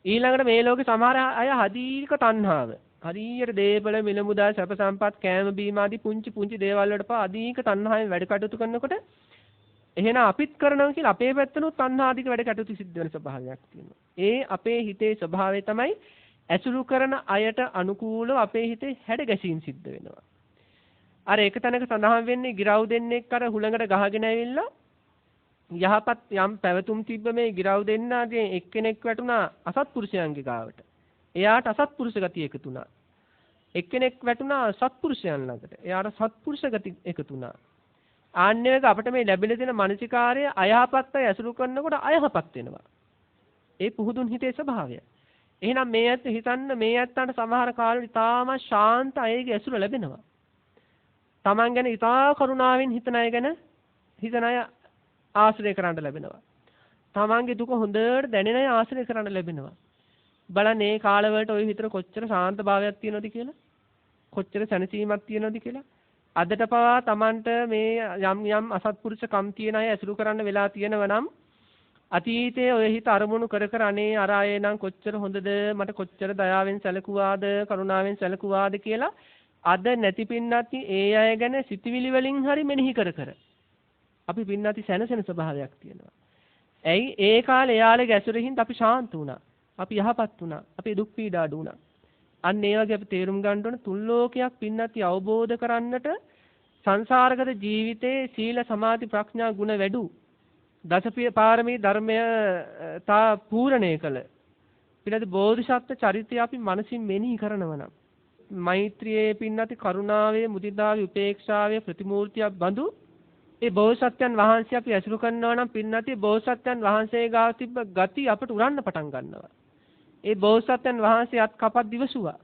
ඊළඟට මේ ලෝකේ සමහර අය හදීක තණ්හාව. හරියට දේපල මිල මුදල් සැප සම්පත් කෑම බීම ආදී පුංචි පුංචි දේවල් වලට අධික තණ්හාවෙන් වැඩ කටයුතු කරනකොට එහෙනම් අපිත් කරනවා කියලා අපේ පැත්තනොත් තණ්හාදික වැඩ කටයුතු සිද්ධ වෙන ස්වභාවයක් තියෙනවා. ඒ අපේ හිතේ ස්වභාවය තමයි ඇසුරු කරන අයට අනුකූලව අපේ හිතේ හැඩ ගැසීම් සිද්ධ වෙනවා. අර එක තැනක සඳහන් වෙන්නේ ගිරව් දෙන්නෙක් අර හුළඟට ගහගෙන ඇවිල්ලා යහපත් යම් පැවතුම් තිබ්බ මේ ගිරව් දෙන්නාගේ එක්කෙනෙක් වැටුණා අසත්පුරුෂයන්ගේ ගාවට. එයාට අසත්පුරුෂ ගතිය එකතු වුණා. එක්කෙනෙක් වැටුණා සත්පුරුෂයන් ළඟට. එයාට සත්පුරුෂ ගති එකතු වුණා. ආන්නයක අපිට මේ ලැබිලා තියෙන මානසිකාර්ය අයහපත් අය ඇසුරු කරනකොට අයහපත් වෙනවා. ඒ පුහුදුන් හිතේ ස්වභාවය. එහෙනම් මේ ඇත්ත හිතන්න මේ ඇත්තන්ට සමහර කාලවල ඉතාම ශාන්ත අයගේ ඇසුර ලැබෙනවා. Taman ගැන ඉතා කරුණාවෙන් හිතන අය ගැන හිතන අය ආශ්‍රය කරන්න ලැබෙනවා. Tamanගේ දුක හොඳට දැනෙන අය ආශ්‍රය කරන්න ලැබෙනවා. බලන්න මේ කාලවලට ওই විතර කොච්චර ශාන්ත භාවයක් තියෙනවද කියලා. කොච්චර සැනසීමක් තියෙනවද කියලා. අදට පවා Tamanට මේ යම් අසත්පුරුෂ කම් තියෙන අය ඇසුරු කරන්න වෙලා තියෙනවා නම් අතීතයේ ඔය හිත අරමුණු කර කර අනේ අර අය නම් කොච්චර හොඳද මට කොච්චර දයාවෙන් සැලකුවාද කරුණාවෙන් සැලකුවාද කියලා අද නැති පින්නත් ඒ අය ගැන සිතවිලි වලින් හරි මෙනෙහි කර කර අපි පින්නත් සැනසෙන ස්වභාවයක් තියෙනවා. ඇයි ඒ කාලේ එයාලගේ ඇසුරින් අපි ශාන්ත වුණා. අපි යහපත් වුණා. අපේ දුක් පීඩා අඩු වුණා. අන්න ඒ වගේ අපි තේරුම් ගන්න ඕන තුන් ලෝකයක් පින්නත් අවබෝධ කරන්නට සංසාරගත ජීවිතේ සීල සමාධි ප්‍රඥා ගුණ වැඩු දසපිය පාරමී ධර්මය තා පූර්ණේ කළ පිළිද බෝධිසත්ව චරිතය අපි මනසින් මෙනෙහි කරනවා නම් මෛත්‍රියේ පින්නති කරුණාවේ මුදිතාවේ උපේක්ෂාවේ ප්‍රතිමූර්තියක් බඳු ඒ බෝසත්යන් වහන්සේ අපි ඇසුරු කරනවා නම් පින්නති බෝසත්යන් වහන්සේ ගාව තිබ්බ ගති අපට උරන්න පටන් ගන්නවා. ඒ බෝසත්යන් වහන්සේ අත් කපත් දිවසුවා.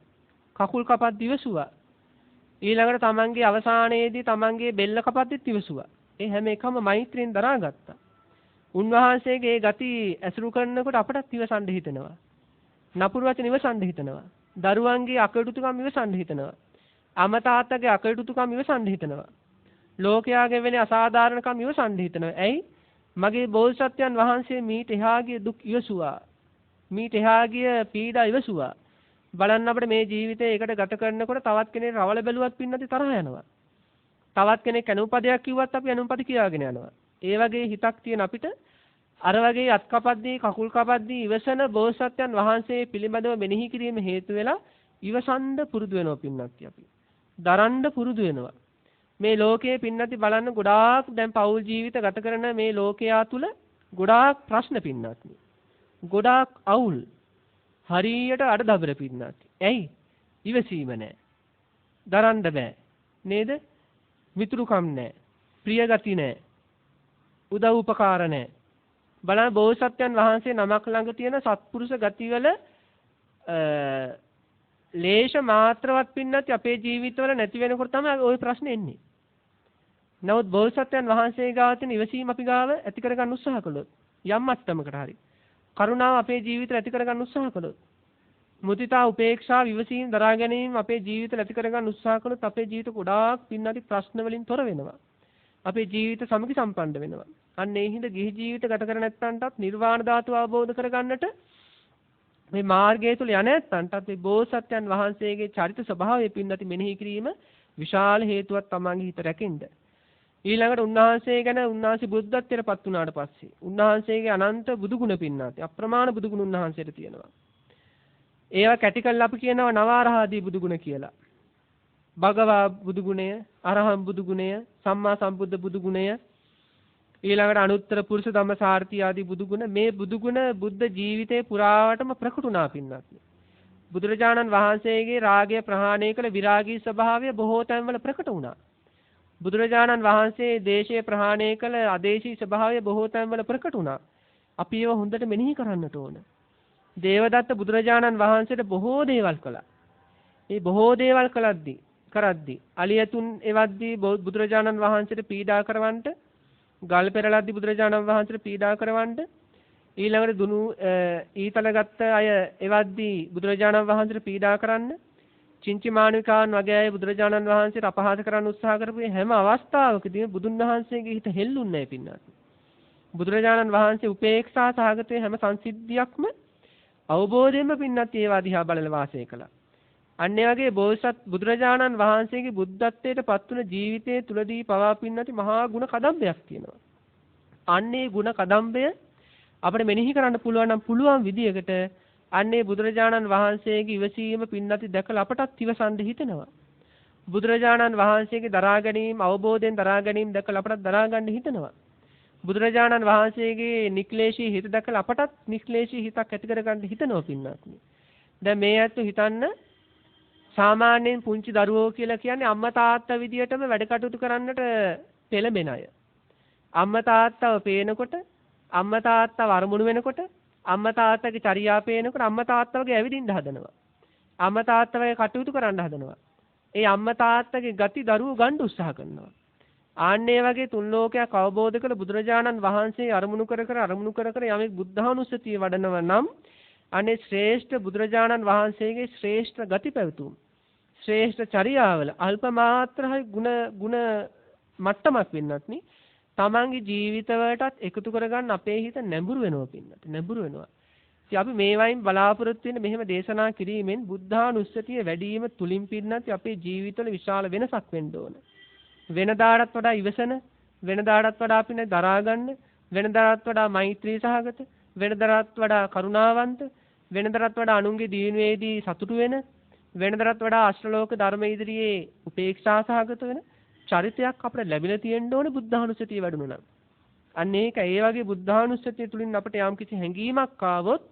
කකුල් කපත් දිවසුවා. ඊළඟට තමන්ගේ අවසානයේදී තමන්ගේ බෙල්ල කපත් දිවසුවා. ඒ හැම එකම මෛත්‍රියෙන් දරාගත්තා. උන්වහන්සේගේ ඒ ගති ඇසුරු කරනකොට අපටත් ඉවසන්න හිතෙනවා. නපුරු වචන ඉවසන්න හිතෙනවා. දරුවන්ගේ අකටුතුකම් ඉවසන්න හිතෙනවා. අම්මා තාත්තගේ අකටුතුකම් ඉවසන්න හිතෙනවා. ලෝකයාගේ වෙන අසාධාරණකම් ඉවසන්න හිතෙනවා. ඇයි? මගේ බෝසත්යන් වහන්සේ මීට එහා ගිය දුක් ඉවසුවා. මීට එහා ගිය පීඩා ඉවසුවා. බලන්න අපිට මේ ජීවිතේ එකට ගත කරනකොට තවත් කෙනෙක් රවල බැලුවත් පින්නති තරහ යනවා. තවත් කෙනෙක් අනුපදයක් කිව්වත් අපි අනුපද කියාගෙන යනවා. ඒ වගේ හිතක් තියෙන අපිට අර වගේ අත් කපද්දී කකුල් කපද්දී ඉවසන බෝසත්යන් වහන්සේ පිළිබඳව මෙනෙහි කිරීම හේතු වෙලා ඉවසන්න පුරුදු වෙනවා පින්නති අපි. දරන්න පුරුදු වෙනවා. මේ ලෝකයේ පින්නති බලන්න ගොඩාක් දැන් පෞල් ජීවිත ගත කරන මේ ලෝකයා තුල ගොඩාක් ප්‍රශ්න පින්නති. ගොඩාක් අවුල්. හරියට අඩදබර පින්නති. ඇයි? ඉවසීම නැහැ. දරන්න බෑ. නේද? මිතුරුකම් නැහැ. ප්‍රියගති නැහැ. උදව් උපකාර නැහැ. බලන්න බෝසත්යන් වහන්සේ නමක් ළඟ තියෙන සත්පුරුෂ ගතිවල ලේෂ මාත්‍රවත් පින්නත් අපේ ජීවිතවල නැති වෙනකොට තමයි ওই ප්‍රශ්නේ එන්නේ. නමුත් බෝසත්යන් වහන්සේ ගාව තියෙන ඉවසීම අපි ගාව ඇති කරගන්න උත්සාහ කළොත් යම් මට්ටමකට හරි කරුණාව අපේ ජීවිතේ ඇති කරගන්න උත්සාහ කළොත් මුදිතා උපේක්ෂා විවසීම දරා ගැනීම අපේ ජීවිතේ ඇති කරගන්න උත්සාහ කළොත් අපේ ජීවිත ගොඩාක් පින්නති ප්‍රශ්න වලින් තොර වෙනවා. අපේ ජීවිත සමගි සම්පන්න වෙනවා. අන්න ඒ හින්දා ගිහි ජීවිත ගත කර නැත්නම්ටත් නිර්වාණ ධාතුව අවබෝධ කරගන්නට මේ මාර්ගය තුල යන නැත්නම්ටත් මේ බෝසත්යන් වහන්සේගේ චරිත ස්වභාවය පින්නති මෙනෙහි කිරීම විශාල හේතුවක් තමන්ගේ හිත රැකෙන්න. ඊළඟට උන්වහන්සේ ගැන උන්වහන්සේ බුද්ධත්වයට පත් වුණාට පස්සේ උන්වහන්සේගේ අනන්ත බුදුගුණ පින්නති අප්‍රමාණ බුදුගුණ උන්වහන්සේට තියෙනවා. ඒවා කැටි කරලා අපි කියනවා නවාරහාදී බුදුගුණ කියලා. භගවා බුදුගුණය, අරහම් බුදුගුණය, සම්මා සම්බුද්ධ බුදුගුණය, ඊළඟට අනුත්තර පුරුෂ ධම්මසාරථි ආදී බුදුගුණ මේ බුදුගුණ බුද්ධ ජීවිතේ පුරාවටම ප්‍රකටුණා පින්නත්. බුදුරජාණන් වහන්සේගේ රාගය ප්‍රහාණය කළ විරාගී ස්වභාවය බොහෝ තැන්වල ප්‍රකට වුණා. බුදුරජාණන් වහන්සේ දේශය ප්‍රහාණය කළ අදේශී ස්වභාවය බොහෝ තැන්වල ප්‍රකට වුණා. අපි ඒව හොඳට මෙනෙහි කරන්නට ඕන. දේවදත්ත බුදුරජාණන් වහන්සේට බොහෝ දේවල් කළා. මේ බොහෝ දේවල් කරද්දී අලියතුන් එවද්දී බුදුරජාණන් වහන්සේට පීඩා කරවන්නට ගල් පෙරලද්දී බුදුරජාණන් වහන්සේට පීඩා කරවන්නට ඊළඟට දුනු ඊතල ගත්ත අය එවද්දී බුදුරජාණන් වහන්සේට පීඩා කරන්න චින්චි මානවිකාන් වගේ අය බුදුරජාණන් වහන්සේට අපහාස කරන්න උත්සාහ කරපු හැම අවස්ථාවකදී බුදුන් වහන්සේගේ හිත හෙල්ලුන්නේ නැහැ පින්නත්. බුදුරජාණන් වහන්සේ උපේක්ෂා සහගතේ හැම සංසිද්ධියක්ම අවබෝධයෙන්ම පින්නත් ඒවා දිහා බලලා වාසය කළා. අන්න ඒ වගේ බෝසත් බුදුරජාණන් වහන්සේගේ බුද්ධත්වයට පත් වුණ ජීවිතයේ තුලදී පවා පින්නති මහා ගුණ කදම්බයක් තියෙනවා. අන්නේ ගුණ කදම්බය අපිට මෙනෙහි කරන්න පුළුවන් නම් පුළුවන් විදියකට අන්නේ බුදුරජාණන් වහන්සේගේ ඉවසීම පින්නති දැකලා අපටත් ඉවසන්න හිතෙනවා. බුදුරජාණන් වහන්සේගේ දරා ගැනීම අවබෝධයෙන් දරා ගැනීම දැකලා අපටත් දරා ගන්න හිතෙනවා. බුදුරජාණන් වහන්සේගේ නික්ලේශී හිත දැකලා අපටත් නික්ලේශී හිතක් ඇති කරගන්න හිතනවා පින්නත්. දැන් මේ ඇත්ත හිතන්න සාමාන්‍යයෙන් පුංචි දරුවෝ කියලා කියන්නේ අම්මා තාත්තා විදියටම වැඩ කටයුතු කරන්නට පෙළඹෙන අය. අම්මා තාත්තව පේනකොට අම්මා තාත්තව අරමුණු වෙනකොට අම්මා තාත්තගේ චර්යා පේනකොට අම්මා තාත්තා වගේ ඇවිදින්න හදනවා. අම්මා තාත්තා වගේ කටයුතු කරන්න හදනවා. ඒ අම්මා තාත්තගේ ගති දරුවෝ ගන්න උත්සාහ කරනවා. ආන්නේ වගේ තුන් ලෝකයක් අවබෝධ කළ බුදුරජාණන් වහන්සේ අරමුණු කර කර යමෙක් බුද්ධානුස්සතිය වඩනවා නම් අනේ ශ්‍රේෂ්ඨ බුදුරජාණන් වහන්සේගේ ශ්‍රේෂ්ඨ ගති පැවතුම් ශ්‍රේෂ්ඨ චර්යාවල අල්ප මාත්‍රයි ಗುಣ මට්ටමක් වෙන්නත් නේ තමන්ගේ ජීවිතවලටත් එකතු කරගන්න අපේ හිත නැඹුරු වෙනවා පින්නත් නැඹුරු වෙනවා. ඉතින් අපි මේ වයින් බලාපොරොත්තු වෙන මෙහෙම දේශනා කිරීමෙන් බුද්ධානුස්සතිය වැඩි වීම තුලින් පින්නත් අපේ ජීවිතවල විශාල වෙනසක් වෙන්න ඕන. වෙනදාටත් වඩා ඉවසන වෙනදාටත් වඩා අපින දරා ගන්න වෙනදාටත් වඩා මෛත්‍රී සහගත වෙනදාටත් වඩා කරුණාවන්ත වෙනදාටත් වඩා අනුන්ගේ දීනුවේදී සතුටු වෙන වෙනදාටත් වඩා අෂ්ටලෝක ධර්ම ඉදිරියේ උපේක්ෂා සහගත වෙන චරිතයක් අපිට ලැබිලා තියෙන්න ඕනේ බුද්ධානුස්සතිය වැඩුණා නම්. අන්න ඒක ඒ වගේ බුද්ධානුස්සතිය තුලින් අපිට යම්කිසි හැඟීමක් ආවොත්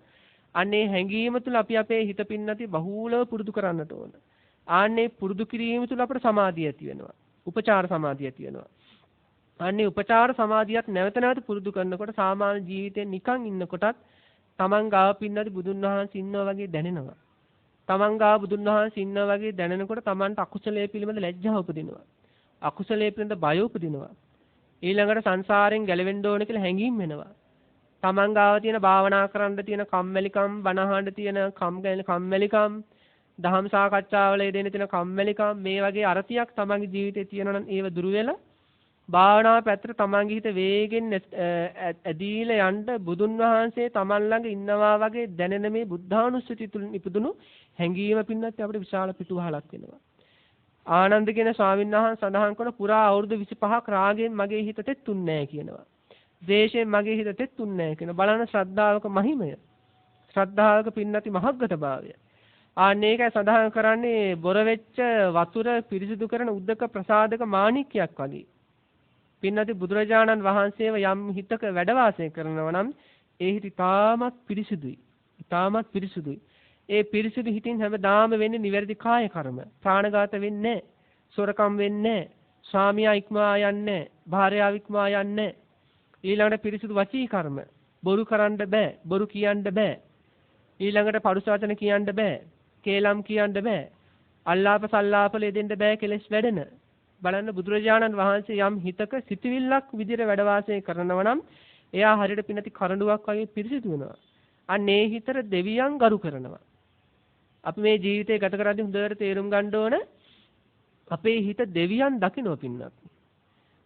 අන්නේ හැඟීම තුල අපි අපේ හිත පින්නති බහූලව පුරුදු කරන්නට ඕන. ආන්නේ පුරුදු කිරීම තුල අපිට සමාධිය ඇති වෙනවා. උපචාර සමාධිය ඇති වෙනවා. අන්නේ උපචාර සමාධියත් නැවත නැවත පුරුදු කරනකොට සාමාන්‍ය ජීවිතේ නිකන් ඉන්නකොටත් තමන් ගාව පින්නති බුදුන් වහන්සේ ඉන්නවා වගේ දැනෙනවා. තමන් ගාව බුදුන් වහන්සේ ඉන්නවා වගේ දැනෙනකොට තමන්ට අකුසලයේ පිළිබඳ ලැජ්ජාව උපදිනවා. අකුසලයේ පිළිබඳ බය උපදිනවා. ඊළඟට සංසාරයෙන් ගැලවෙන්න ඕන කියලා හැඟීම් වෙනවා. තමන් ගාව තියෙන භාවනා කරන්න තියෙන කම්මැලිකම්, බණ අහන්න තියෙන කම්මැලිකම්, දහම් සාකච්ඡාවල යෙදෙන තියෙන කම්මැලිකම්, මේ වගේ අරතියක් තමන්ගේ ජීවිතේ තියෙනවා නම් ඒව දුරු වෙලා භාවනාව පැත්තට තමන්ගේ හිත වේගෙන් ඇදීලා යන්න බුදුන් වහන්සේ තමන් ළඟ ඉන්නවා වගේ දැනෙන මේ බුද්ධානුස්සතිය තුලින් ඉපදුණු හැඟීම පින්නත් අපිට විශාල පිටුවහලක් වෙනවා. ආනන්ද කියන ස්වාමීන් වහන්සේ සඳහන් කරන පුරා අවුරුදු 25ක් රාගයෙන් මගේ හිත තෙත්තුන්නේ නැහැ කියනවා. ද්වේෂයෙන් මගේ හිත තෙත්තුන්නේ නැහැ කියන බලන ශ්‍රද්ධාවක මහිමය. ශ්‍රද්ධාවක පින්නති මහග්ගතභාවය. ආන්නේකයි සඳහන් කරන්නේ බොර වෙච්ච වතුර පිරිසිදු කරන උද්දක ප්‍රසාදක මාණික්කයක් වගේ. පින්නති බුදුරජාණන් වහන්සේව යම් හිතක වැඩ වාසය කරනවා නම් ඒ හිත ඉතාමත් පිරිසිදුයි. ඉතාමත් පිරිසිදුයි. ඒ පිරිසිදු හිතින් හැමදාම වෙන්නේ නිවැරදි කාය කර්ම. ප්‍රාණඝාත වෙන්නේ නැහැ. සොරකම් වෙන්නේ නැහැ. ස්වාමියා ඉක්මවා යන්නේ නැහැ. භාර්යාව ඉක්මවා යන්නේ නැහැ. ඊළඟට පිරිසිදු වචී කර්ම. බොරු කරන්න බෑ. බොරු කියන්න බෑ. ඊළඟට පරුස වචන කියන්න බෑ. කේලම් කියන්න බෑ. අල්ලාප සල්ලාප ලෙදෙන්න බෑ කෙලස් වැඩෙන. බලන්න බුදුරජාණන් වහන්සේ යම් හිතක සිතවිල්ලක් විදිහට වැඩ වාසය කරනවා නම් එයා හරියට පින්නති කරඬුවක් වගේ පිරිසිදු වෙනවා. අන්න ඒ හිතට දෙවියන් ගරු කරනවා. අපි මේ ජීවිතේ ගත කරද්දී හොඳට තේරුම් ගන්න ඕන අපේ හිත දෙවියන් දකින්න පින්නත්.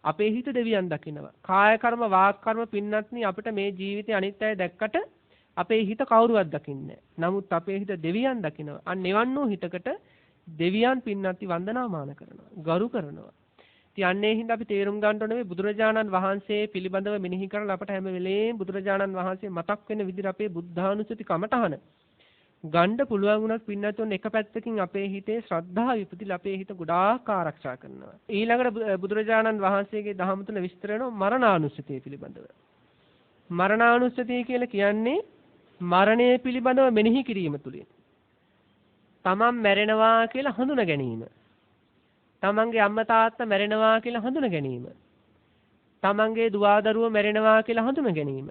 අපේ හිත දෙවියන් දකින්නවා. කාය කර්ම වාක් කර්ම පින්නත්නි අපිට මේ ජීවිතේ අනිත්‍යය දැක්කට අපේ හිත කවුරුවත් දකින්නේ නැහැ. නමුත් අපේ හිත දෙවියන් දකින්නවා. අන්න එවන් වූ හිතකට දෙවියන් පින්නත්ති වන්දනාමාන කරනවා. ගරු කරනවා. ඉතින් අන්නේ හින්දා අපි තේරුම් ගන්න ඕනේ බුදුරජාණන් වහන්සේ පිළිබඳව මෙනෙහි කරලා අපට හැම වෙලේම බුදුරජාණන් වහන්සේ මතක් වෙන විදිහට අපේ බුද්ධානුස්සති කමඨහන ගන්න පුළුවන් වුණත් පින්නතුන් එක පැත්තකින් අපේ හිතේ ශ්‍රද්ධාව ඉපදිලා අපේ හිත ගොඩාක් ආරක්ෂා කරනවා. ඊළඟට බුදුරජාණන් වහන්සේගේ දහම තුන විස්තර වෙනවා මරණානුස්සතිය පිළිබඳව. මරණානුස්සතිය කියලා කියන්නේ මරණය පිළිබඳව මෙනෙහි කිරීම තුලින් තමන් මැරෙනවා කියලා හඳුන ගැනීම. තමන්ගේ අම්මා තාත්තා මැරෙනවා කියලා හඳුන ගැනීම. තමන්ගේ දුව දරුවෝ මැරෙනවා කියලා හඳුන ගැනීම.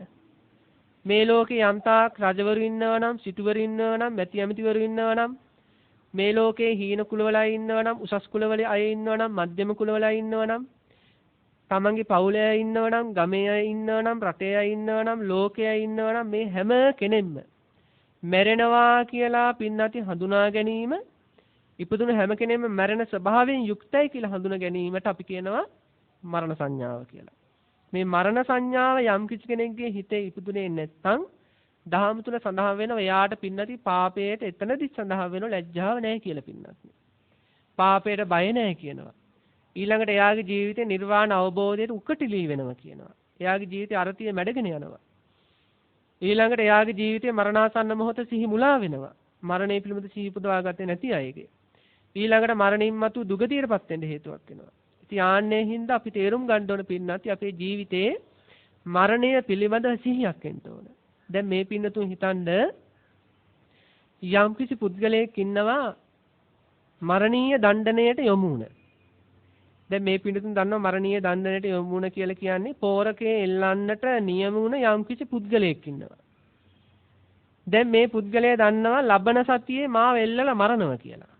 මේ ලෝකේ යම්තාක් රජවරු ඉන්නවා නම්, සිටුවරු ඉන්නවා නම්, මැති ඇමතිවරු ඉන්නවා නම්, මේ ලෝකේ හීන කුලවල අය ඉන්නවා නම්, උසස් කුලවල අය ඉන්නවා නම්, මධ්‍යම කුලවල අය ඉන්නවා නම්, තමන්ගේ පවුලේ අය ඉන්නවා නම්, ගමේ අය ඉන්නවා නම්, රටේ අය ඉන්නවා නම්, ලෝකයේ අය ඉන්නවා නම් මේ හැම කෙනෙක්ම මැරෙනවා කියලා පින්නති හඳුනා ගැනීම, ඉපදුණු හැම කෙනෙක්ම මැරෙන ස්වභාවයෙන් යුක්තයි කියලා හඳුනා ගැනීමට අපි කියනවා මරණ සංඥාව කියලා. මේ මරණ සංඥාව යම් කිසි කෙනෙක්ගේ හිතේ ඉපදුනේ නැත්නම් දහම තුල සඳහන් වෙනවා එයාට පින්නති පාපයට එතනදි සඳහන් වෙනවා ලැජ්ජාව නැහැ කියලා පින්නත්. පාපයට බය නැහැ කියනවා. ඊළඟට එයාගේ ජීවිතේ නිර්වාණ අවබෝධයට උකටිලී වෙනවා කියනවා. එයාගේ ජීවිතේ අරතිය මැඩගෙන යනවා. ඊළඟට එයාගේ ජීවිතේ මරණාසන්න මොහොත සිහි මුලා වෙනවා. මරණය පිළිබඳ සිහි පුදවාගත්තේ නැති අයගේ. ඊළඟට මරණින් මතු දුගතියටපත් වෙන්න හේතුවක් වෙනවා. ඉතින් ආන්නේ හින්දා අපි තේරුම් ගන්න ඕන පින්නත් අපේ ජීවිතේ මරණය පිළිබඳ සිහියක් එන්න ඕන. දැන් මේ පින්නතුන් හිතන්න යම්කිසි පුද්ගලයෙක් ඉන්නවා මරණීය දණ්ඩනයට යොමු වුණ. දැන් මේ පින්නතුන් දන්නවා මරණීය දණ්ඩනයට යොමු වුණ කියලා කියන්නේ පෝරකේ එල්ලන්නට නියම වුණ යම්කිසි පුද්ගලයෙක් ඉන්නවා. දැන් මේ පුද්ගලයා දන්නවා ලබන සතියේ මාව එල්ලලා මරනවා කියලා.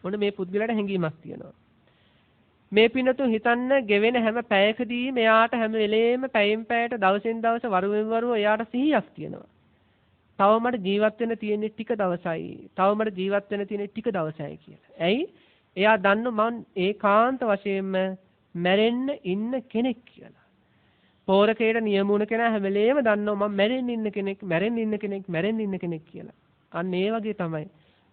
මොන මේ පුද්ගලයාට හැඟීමක් තියෙනවා. මේ පින්නතුන් හිතන්න ගෙවෙන හැම පැයකදීම එයාට හැම වෙලේම පැයෙන් පැයට දවසෙන් දවස වරුවෙන් වරුව එයාට සිහියක් තියෙනවා. තව මට ජීවත් වෙන්න තියෙන ටික දවසයි. තව මට ජීවත් වෙන්න තියෙන ටික දවසයි කියලා. ඇයි? එයා දන්න මං ඒකාන්ත වශයෙන්ම මැරෙන්න ඉන්න කෙනෙක් කියලා. පෝරකේට නියමුණ කෙනා හැම වෙලේම දන්නවා මං මැරෙන්න ඉන්න කෙනෙක්, මැරෙන්න ඉන්න කෙනෙක්, මැරෙන්න ඉන්න කෙනෙක් කියලා. අන්න ඒ වගේ තමයි.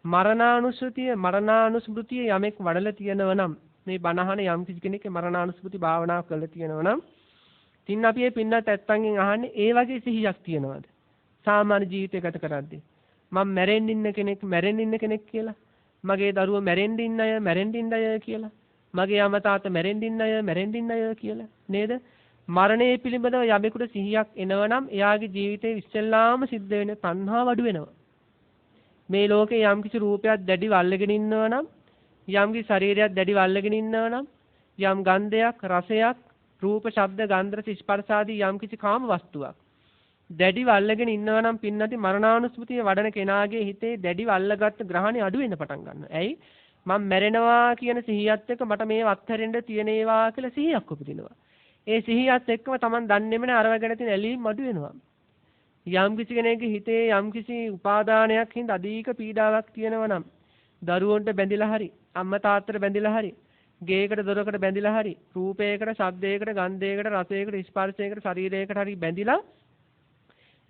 මරණානුස්සතිය, මරණානුස්මෘතිය යමෙක් වඩලා තියෙනවා නම් මේ බණහන යම් කිසි කෙනෙක් මරණානුස්මෘති භාවනාව කරලා තියෙනවා නම් තින් අපි මේ පින්නත් ඇත්තන්ගෙන් අහන්නේ ඒ වගේ සිහියක් තියනවාද? සාමාන්‍ය ජීවිතය ගත කරද්දී මම මැරෙන්න ඉන්න කෙනෙක්, මැරෙන්න ඉන්න කෙනෙක් කියලා. මගේ දරුවෝ මැරෙන්න ඉන්න අය, මැරෙන්න ඉන්න අය කියලා. මගේ අම්මා තාත්තා මැරෙන්න ඉන්න අය, මැරෙන්න ඉන්න අය කියලා. නේද? මරණය පිළිබඳව යමෙකුට සිහියක් එනවනම් එයාගේ ජීවිතේ ඉස්සෙල්ලාම සිද්ධ වෙන තණ්හාව අඩු වෙනවා. මේ ලෝකේ යම් කිසි රූපයක් දැඩිව අල්ලගෙන ඉන්නවා නම්, යම් කිසි ශරීරයක් දැඩිව අල්ලගෙන ඉන්නවා නම්, යම් ගන්ධයක්, රසයක්, රූප, ශබ්ද, ගන්ධ, රස, ස්පර්ශ ආදී යම් කිසි කාම වස්තුවක් දැඩිව අල්ලගෙන ඉන්නවා නම් පින්නති මරණානුස්මෘතිය වඩන කෙනාගේ හිතේ දැඩිව අල්ලගත් ග්‍රහණය අඩු වෙන්න පටන් ගන්නවා. ඇයි? මම මැරෙනවා කියන සිහියත් එක්ක මට මේ අත්හැරෙන්න තියෙනේවා කියලා සිහියක් උපදිනවා. ඒ සිහියත් එක්කම Taman දන්නේම නෑ අරව ගැන තියෙන ඇලීම් අඩු වෙනවා. යම් කිසි කෙනෙකුගේ හිතේ යම් කිසි උපාදානයක් හින්දා අධික පීඩාවක් තියෙනවා නම් දරුවන්ට බැඳිලා හරි අම්මා තාත්තට බැඳිලා හරි ගේකට දොරකට බැඳිලා හරි රූපයකට ශබ්දයකට ගන්ධයකට රසයකට ස්පර්ශයකට ශරීරයකට හරි බැඳිලා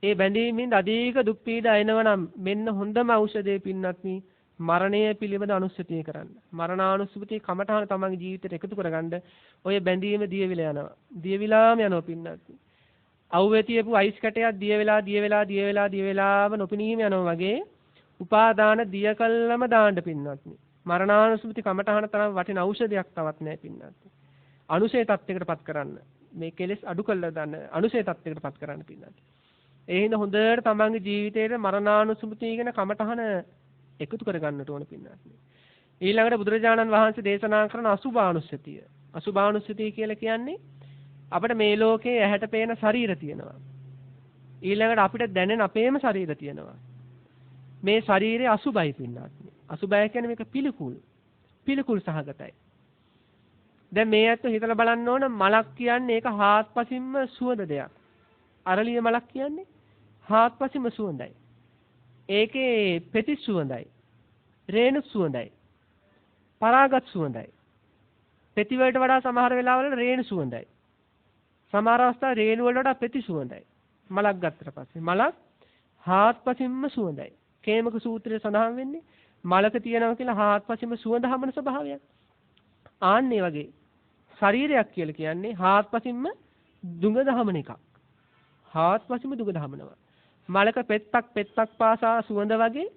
ඒ බැඳීමෙන් අධික දුක් පීඩා එනවා නම් මෙන්න හොඳම ඖෂධය පින්නත්නි මරණය පිළිබඳ අනුස්සතිය කරන්න. මරණානුස්සතිය කමඨාන තමන්ගේ ජීවිතයට එකතු කරගන්න ඔය බැඳීම දියවිලා යනවා. දියවිලාම යනවා පින්නත්නි. අවුවේ තියපු අයිස් කැටයක් දිය වෙලාම නොපෙනීම යනවා වගේ උපාදාන දිය කළම දාන්න පින්නත්නි. මරණානුස්සති කමඨාන තරම් වටින ඖෂධයක් තවත් නැහැ පින්නත්නි. අනුසේ තත්යකටපත් කරන්න. මේ කෙලෙස් අඩු කළා දාන්න අනුසේ තත්යකටපත් කරන්න පින්නත්නි. ඒ හින්දා හොඳට තමන්ගේ ජීවිතේට මරණානුස්සති කියන කමඨහන එකතු කර ගන්නට ඕන පින්නත්නි. ඊළඟට බුදුරජාණන් වහන්සේ දේශනා කරන අසුභානුස්සතිය. අසුභානුස්සතිය කියලා කියන්නේ අපිට මේ ලෝකේ ඇහැට පේන ශරීර තියෙනවා. ඊළඟට අපිට දැනෙන අපේම ශරීර තියෙනවා. මේ ශරීරය අසුභයි පින්නත්නි. අසුභය කියන්නේ මේක පිළිකුල් සහගතයි. දැන් මේ ඇත්ත හිතලා බලන්න ඕන මලක් කියන්නේ ඒක හාත්පසින්ම සුවඳ දෙයක්. අරලිය මලක් කියන්නේ හාත්පසින්ම සුවඳයි. ඒකේ පෙතිස් සුවඳයි. රේණු සුවඳයි. පරාගත් සුවඳයි. පෙති වලට වඩා සමහර වෙලාවල රේණු සුවඳයි. සමහර අවස්ථා රේණු වලට වඩා පෙති සුවඳයි. මලක් ගත්තට පස්සේ මලක් හාත්පසින්ම සුවඳයි. කේමක සූත්‍රයේ සඳහන් වෙන්නේ මලක තියෙනවා කියලා හාත්පසින්ම සුවඳ හමන ස්වභාවයක්. ආන්නේ වගේ ශරීරයක් කියලා කියන්නේ හාත්පසින්ම දුඟ දහමන එකක්. හාත්පසින්ම දුඟ දහමනවා. මලක පෙත්තක් පාසා සුවඳ වගේ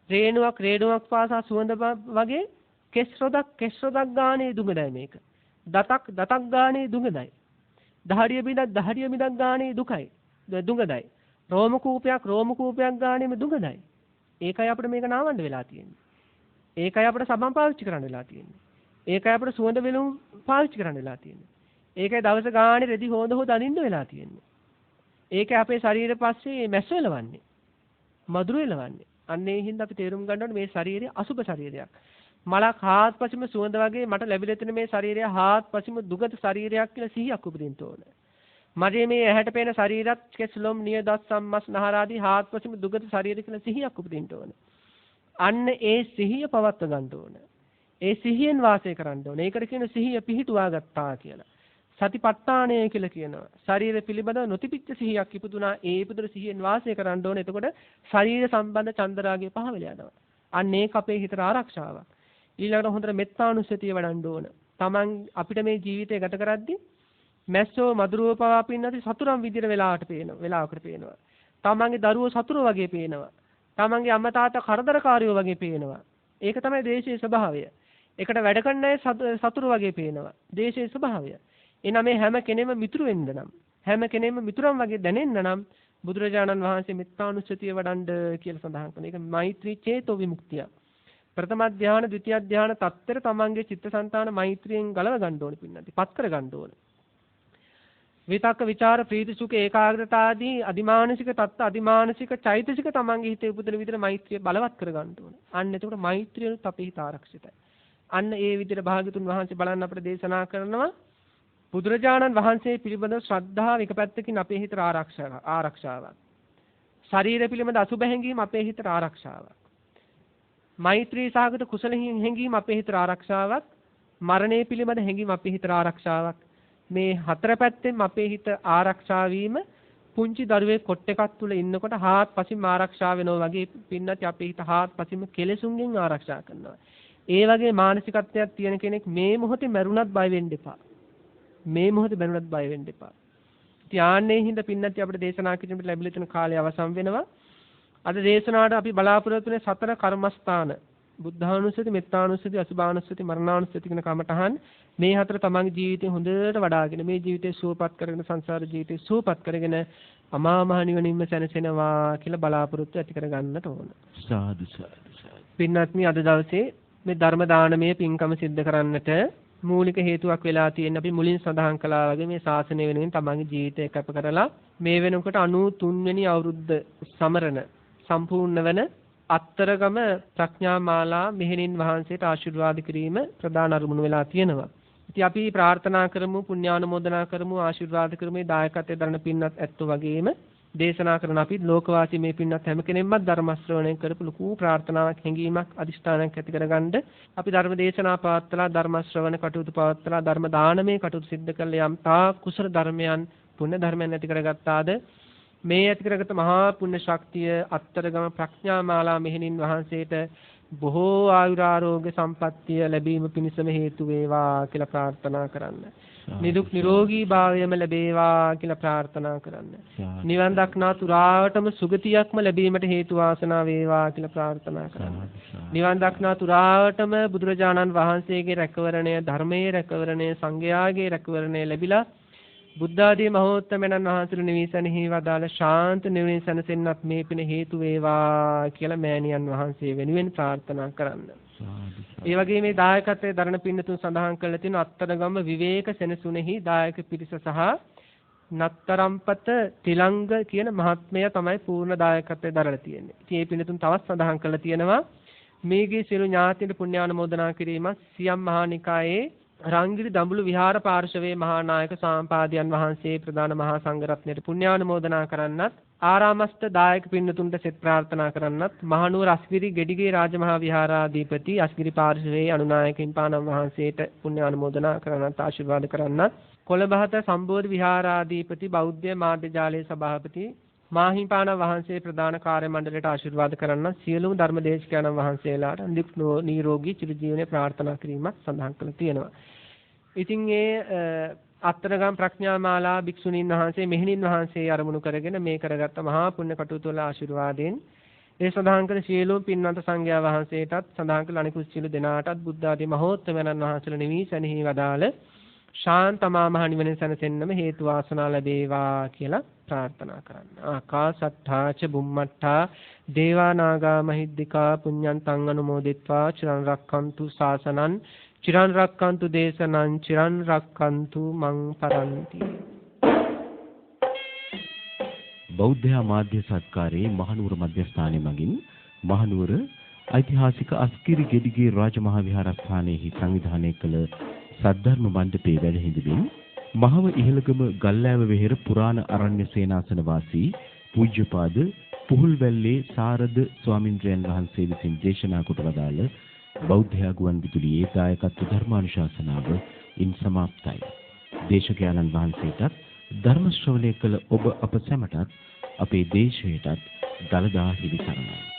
රේණුවක් පාසා සුවඳ වගේ කෙස් රොදක් ගානේ දුඟදයි මේක. දතක් ගානේ දුඟදයි. දහඩිය බිඳක් ගානේ දුඟදයි. රෝම කූපයක් ගානේම දුඟදයි. ඒකයි අපිට මේක නාවන්න වෙලා තියෙන්නේ. ඒකයි අපිට සබම් පාවිච්චි කරන්න වෙලා තියෙන්නේ. ඒකයි අපිට සුවඳ වෙලුම් පාවිච්චි කරන්න වෙලා තියෙන්නේ. ඒකයි දවස ගානේ රෙදි හොඳ අනින්න වෙලා තියෙන්නේ. ඒකයි අපේ ශරීරය පස්සේ මැස්ස එලවන්නේ. මధుර එලවන්නේ. අන්න ඒ හින්දා අපි තේරුම් ගන්න ඕනේ මේ ශරීරය අසුබ ශරීරයක්. මලක් හාත්පසින්ම සුවඳ වගේ මට ලැබිලා තියෙන මේ ශරීරය හාත්පසින්ම දුගත ශරීරයක් කියලා සිහියක් උපදින්න ඕනේ. මගේ මේ ඇහැට පේන ශරීරත් කෙස්ලොම් නියදත් සම්මස් නහරාදී හාත්පසින්ම දුගත ශරීර කියලා සිහියක් උපදින්න ඕනේ. අන්න ඒ සිහිය පවත්ව ගන්න ඕනේ. ඒ සිහියෙන් වාසය කරන්න ඕනේ. ඒකට කියන සිහිය පිහිටුවා ගත්තා කියලා. සතිපට්ඨානය කියලා කියනවා. ශරීර පිළිබඳ නොතිපිච්ච සිහියක් ඉපදුනා. ඒ ඉපදුන සිහියෙන් වාසය කරන්න ඕනේ. එතකොට ශරීර සම්බන්ධ චන්දරාගය පහ වෙලා යනවා. අන්න ඒක අපේ හිතට ආරක්ෂාවක්. ඊළඟට හොඳට මෙත්තානුස්සතිය වඩන්න ඕන. Taman අපිට මේ ජීවිතය ගත කරද්දී මැස්සෝ මදුරුව පවා පින්නති සතුරම් විදියට වෙලාවකට පේනවා. Tamanගේ දරුවෝ සතුරු වගේ පේනවා. Tamanගේ අම්මා තාත්තා කරදරකාරයෝ වගේ පේනවා. ඒක තමයි දේශයේ ස්වභාවය. ඒකට වැඩ කරන අය සතුරු වගේ පේනවා. දේශයේ ස්වභාවය. එනනම් මේ හැම කෙනෙම මිතුරු වෙන්න නම් හැම කෙනෙම මිතුරන් වගේ දැනෙන්න නම් බුදුරජාණන් වහන්සේ මෙත්තානුස්සතිය වඩන්න කියලා සඳහන් කරනවා. ඒක මෛත්‍රී චේතෝ විමුක්තිය. ප්‍රථම ධ්‍යාන, ද්විතිය ධ්‍යාන තත්තර තමන්ගේ චිත්තසංතාන මෛත්‍රියෙන් ගලව ගන්න ඕනේ පින්නන්ති. පත් කර ගන්න ඕනේ. විතක්ක ਵਿਚාර ප්‍රීති සුඛ ඒකාග්‍රතාව ආදී අදිමානසික තත්ත අදිමානසික චෛතසික තමන්ගේ හිතේ උපදින විදිහට මෛත්‍රිය බලවත් කර ගන්න ඕනේ. අන්න එතකොට මෛත්‍රියනුත් අපේ හිත ආරක්ෂිතයි. අන්න ඒ විදිහට භාග්‍යතුන් වහන්සේ බලන්න අපිට දේශනා කරනවා බුදුරජාණන් වහන්සේ පිළිබඳව ශ්‍රද්ධාව එක පැත්තකින් අපේ හිතට ආරක්ෂාවක්. ශරීර පිළිබඳ අසුබ හැඟීම අපේ හිතට ආරක්ෂාවක්. මෛත්‍රී සාගත කුසල හැඟීම අපේ හිතට ආරක්ෂාවක්. මරණය පිළිබඳ හැඟීම අපේ හිතට ආරක්ෂාවක්. මේ හතර පැත්තෙන් අපේ හිත ආරක්ෂා වීම පුංචි දරුවෙක් කොට එකක් තුල ඉන්නකොට හාත්පසින්ම ආරක්ෂා වෙනවා වගේ පින්නත් අපේ හිත හාත්පසින්ම කෙලෙසුන්ගෙන් ආරක්ෂා කරනවා. ඒ වගේ මානසිකත්වයක් තියෙන කෙනෙක් මේ මොහොතේ මරුණත් බය වෙන්න එපා. මේ මොහොතේ මරුණත් බය වෙන්න එපා. ධානයේ හිඳ පින්නත් අපිට දේශනා කිරීමට ලැබිලා තියෙන කාලය අවසන් වෙනවා. අද දේශනාවට අපි බලාපොරොත්තු වෙන සතර කර්මස්ථාන බුද්ධානුස්සති, මෙත්තානුස්සති, අසුභානුස්සති, මරණානුස්සති කියන කමඨහන් මේ හතර තමන්ගේ ජීවිතේ හොඳට වඩාගෙන මේ ජීවිතේ සුවපත් කරගෙන සංසාර ජීවිතේ සුවපත් කරගෙන අමා මහ නිවනින්ම සැනසෙනවා කියලා බලාපොරොත්තු ඇති කර ගන්නට ඕන. සාදු සාදු සාදු. පින්වත්නි අද දවසේ මේ ධර්ම දානමය පින්කම සිද්ධ කරන්නට මූලික හේතුවක් වෙලා තියෙන අපි මුලින් සඳහන් කළා වගේ මේ ශාසනය වෙනුවෙන් තමන්ගේ ජීවිතය කැප කරලා මේ වෙනකොට 93 වෙනි අවුරුද්ද සමරන සම්පූර්ණ වෙන අත්තරගම ප්‍රඥා මාලා මෙහෙණින් වහන්සේට ආශිර්වාද කිරීම ප්‍රධාන අරමුණු වෙලා තියෙනවා. ඉතින් අපි ප්‍රාර්ථනා කරමු පුණ්‍යානුමෝදනා කරමු ආශිර්වාද කරමු මේ දායකත්වයෙන් දරන පින්වත් ඇත්තෝ වගේම දේශනා කරන අපි ලෝකවාසී මේ පින්වත් හැම කෙනෙක්ම ධර්ම ශ්‍රවණය කරපු ලොකු ප්‍රාර්ථනාවක් හැඟීමක් අදිෂ්ඨානයක් ඇති කරගන්න අපි ධර්ම දේශනා පවත්වලා ධර්ම ශ්‍රවණ කටයුතු පවත්වලා ධර්ම දානමය කටයුතු සිද්ධ කළා යම් තා කුසල ධර්මයන් පුණ්‍ය ධර්මයන් ඇති කරගත්තාද මේ ඇති කරගත මහා පුණ්‍ය ශක්තිය අත්තරගම ප්‍රඥා මාලා මෙහෙණින් වහන්සේට බොහෝ ආයුරාරෝග්‍ය සම්පන්නිය ලැබීම පිණිසම හේතු වේවා කියලා ප්‍රාර්ථනා කරන්න. නිදුක් නිරෝගී භාවයම ලැබේවා කියලා ප්‍රාර්ථනා කරන්න. නිවන් දක්නා තුරාටම සුගතියක්ම ලැබීමට හේතු වාසනා වේවා කියලා ප්‍රාර්ථනා කරන්න. නිවන් දක්නා තුරාටම බුදුරජාණන් වහන්සේගේ රැකවරණය, ධර්මයේ රැකවරණය, සංඝයාගේ රැකවරණය ලැබිලා බුද්ධ ආදී මහෝත්තමයන්න් වහන්සේලා නිවිසනෙහි වදාළ ශාන්ත නිවන සැනසෙන්නත් මේ පින හේතු වේවා කියලා මෑණියන් වහන්සේ වෙනුවෙන් ප්‍රාර්ථනා කරන්න. ඒ වගේ මේ දායකත්වයේ දරණ පින්නතුන් සඳහන් කරලා තියෙන අත්තරගම විවේක සෙනසුනේහි දායක පිරිස සහ නත්තරම්පත තිලංග කියන මහත්මයා තමයි පූර්ණ දායකත්වයේ දරලා තියෙන්නේ. ඉතින් මේ පින්නතුන් තවත් සඳහන් කරලා තියෙනවා මේගේ සියලු ඥාතීන්ට පුණ්‍යානුමෝදනා කිරීමත් සියම් මහා නිකායේ රංගිරි දඹුළු විහාර පාර්ශවයේ මහා නායක සාම්පාදයන් වහන්සේ ප්‍රධාන මහා සංඝරත්නයට පුණ්‍යානුමෝදනා කරන්නත් ආරාමස්ත දායක පින්නතුන්ට සෙත් ප්‍රාර්ථනා කරන්නත් මහනුවර අස්ගිරි ගෙඩිගේ රාජමහා විහාරාධිපති අස්ගිරි පාර්ශවයේ අනුනායකින් පානම් වහන්සේට පුණ්‍යානුමෝදනා කරන්නත් ආශිර්වාද කරන්නත් කොළඹහත සම්බෝධි විහාරාධිපති බෞද්ධ මාධ්‍ය ජාලයේ සභාපති මාහිම්පාණන් වහන්සේ ප්‍රධාන කාර්ය මණ්ඩලයට ආශිර්වාද කරන්නත් සියලුම ධර්මදේශකයන්න් වහන්සේලාට නිරෝගී චිරජීවනයේ ප්‍රාර්ථනා කිරීමක් සඳහන් කරලා තියෙනවා. ඉතින් ඒ අත්තරගම් ප්‍රඥා මාලා භික්ෂුණීන් වහන්සේ මෙහෙණින් වහන්සේ අරමුණු කරගෙන මේ කරගත්ත මහා පුණ්‍ය කටයුතු වල ආශිර්වාදයෙන් ඒ සඳහන් කළ සියලුම පින්වන්ත සංඝයා වහන්සේටත් සඳහන් කළ අනිකුත් සියලු දෙනාටත් බුද්ධ ආදී මහෝත්තමයන්න් වහන්සේලා නිවිසනෙහි වදාළ ශාන්තමා මහ නිවන සැනසෙන්නම හේතු වාසනා ලැබේවා කියලා ප්‍රාර්ථනා කරන්න. ආකාසට්ඨා ච බුම්මට්ඨා දේවා නාග මහිද්దికා පුඤ්ඤන්තං අනුමෝදිත්වා චිරන් රක්ඛන්තු ශාසනං චිරන් රක්ඛන්තු දේශනං චිරන් රක්ඛන්තු මං පරන්ති. බෞද්ධ මාධ්‍ය සත්කාරයේ මහනුවර මධ්‍යස්ථානයේ මගින් මහනුවර ඓතිහාසික අස්කිරි ගෙඩිගේ රාජමහා විහාරස්ථානයේ සංවිධානය කළ සද්ධර්ම මණ්ඩපයේ වැඩ හිඳමින් මහව ඉහළගම ගල්ලෑව වෙහෙර පුරාණ අරණ්‍ය සේනාසන වාසී පූජ්‍යපාද පුහුල්වැල්ලේ සාරද ස්වාමින්ද්‍රයන් වහන්සේ විසින් දේශනා කොට වදාළ බෞද්ධ ගුවන් විදුලියේ දායකත්ව ධර්මානුශාසනාව ඉන් සමාප්තයි. දේශකයන්න් වහන්සේටත් ධර්ම ශ්‍රවණය කළ ඔබ අප සැමටත් අපේ දේශයටත් දලදා හිමි සරණයි.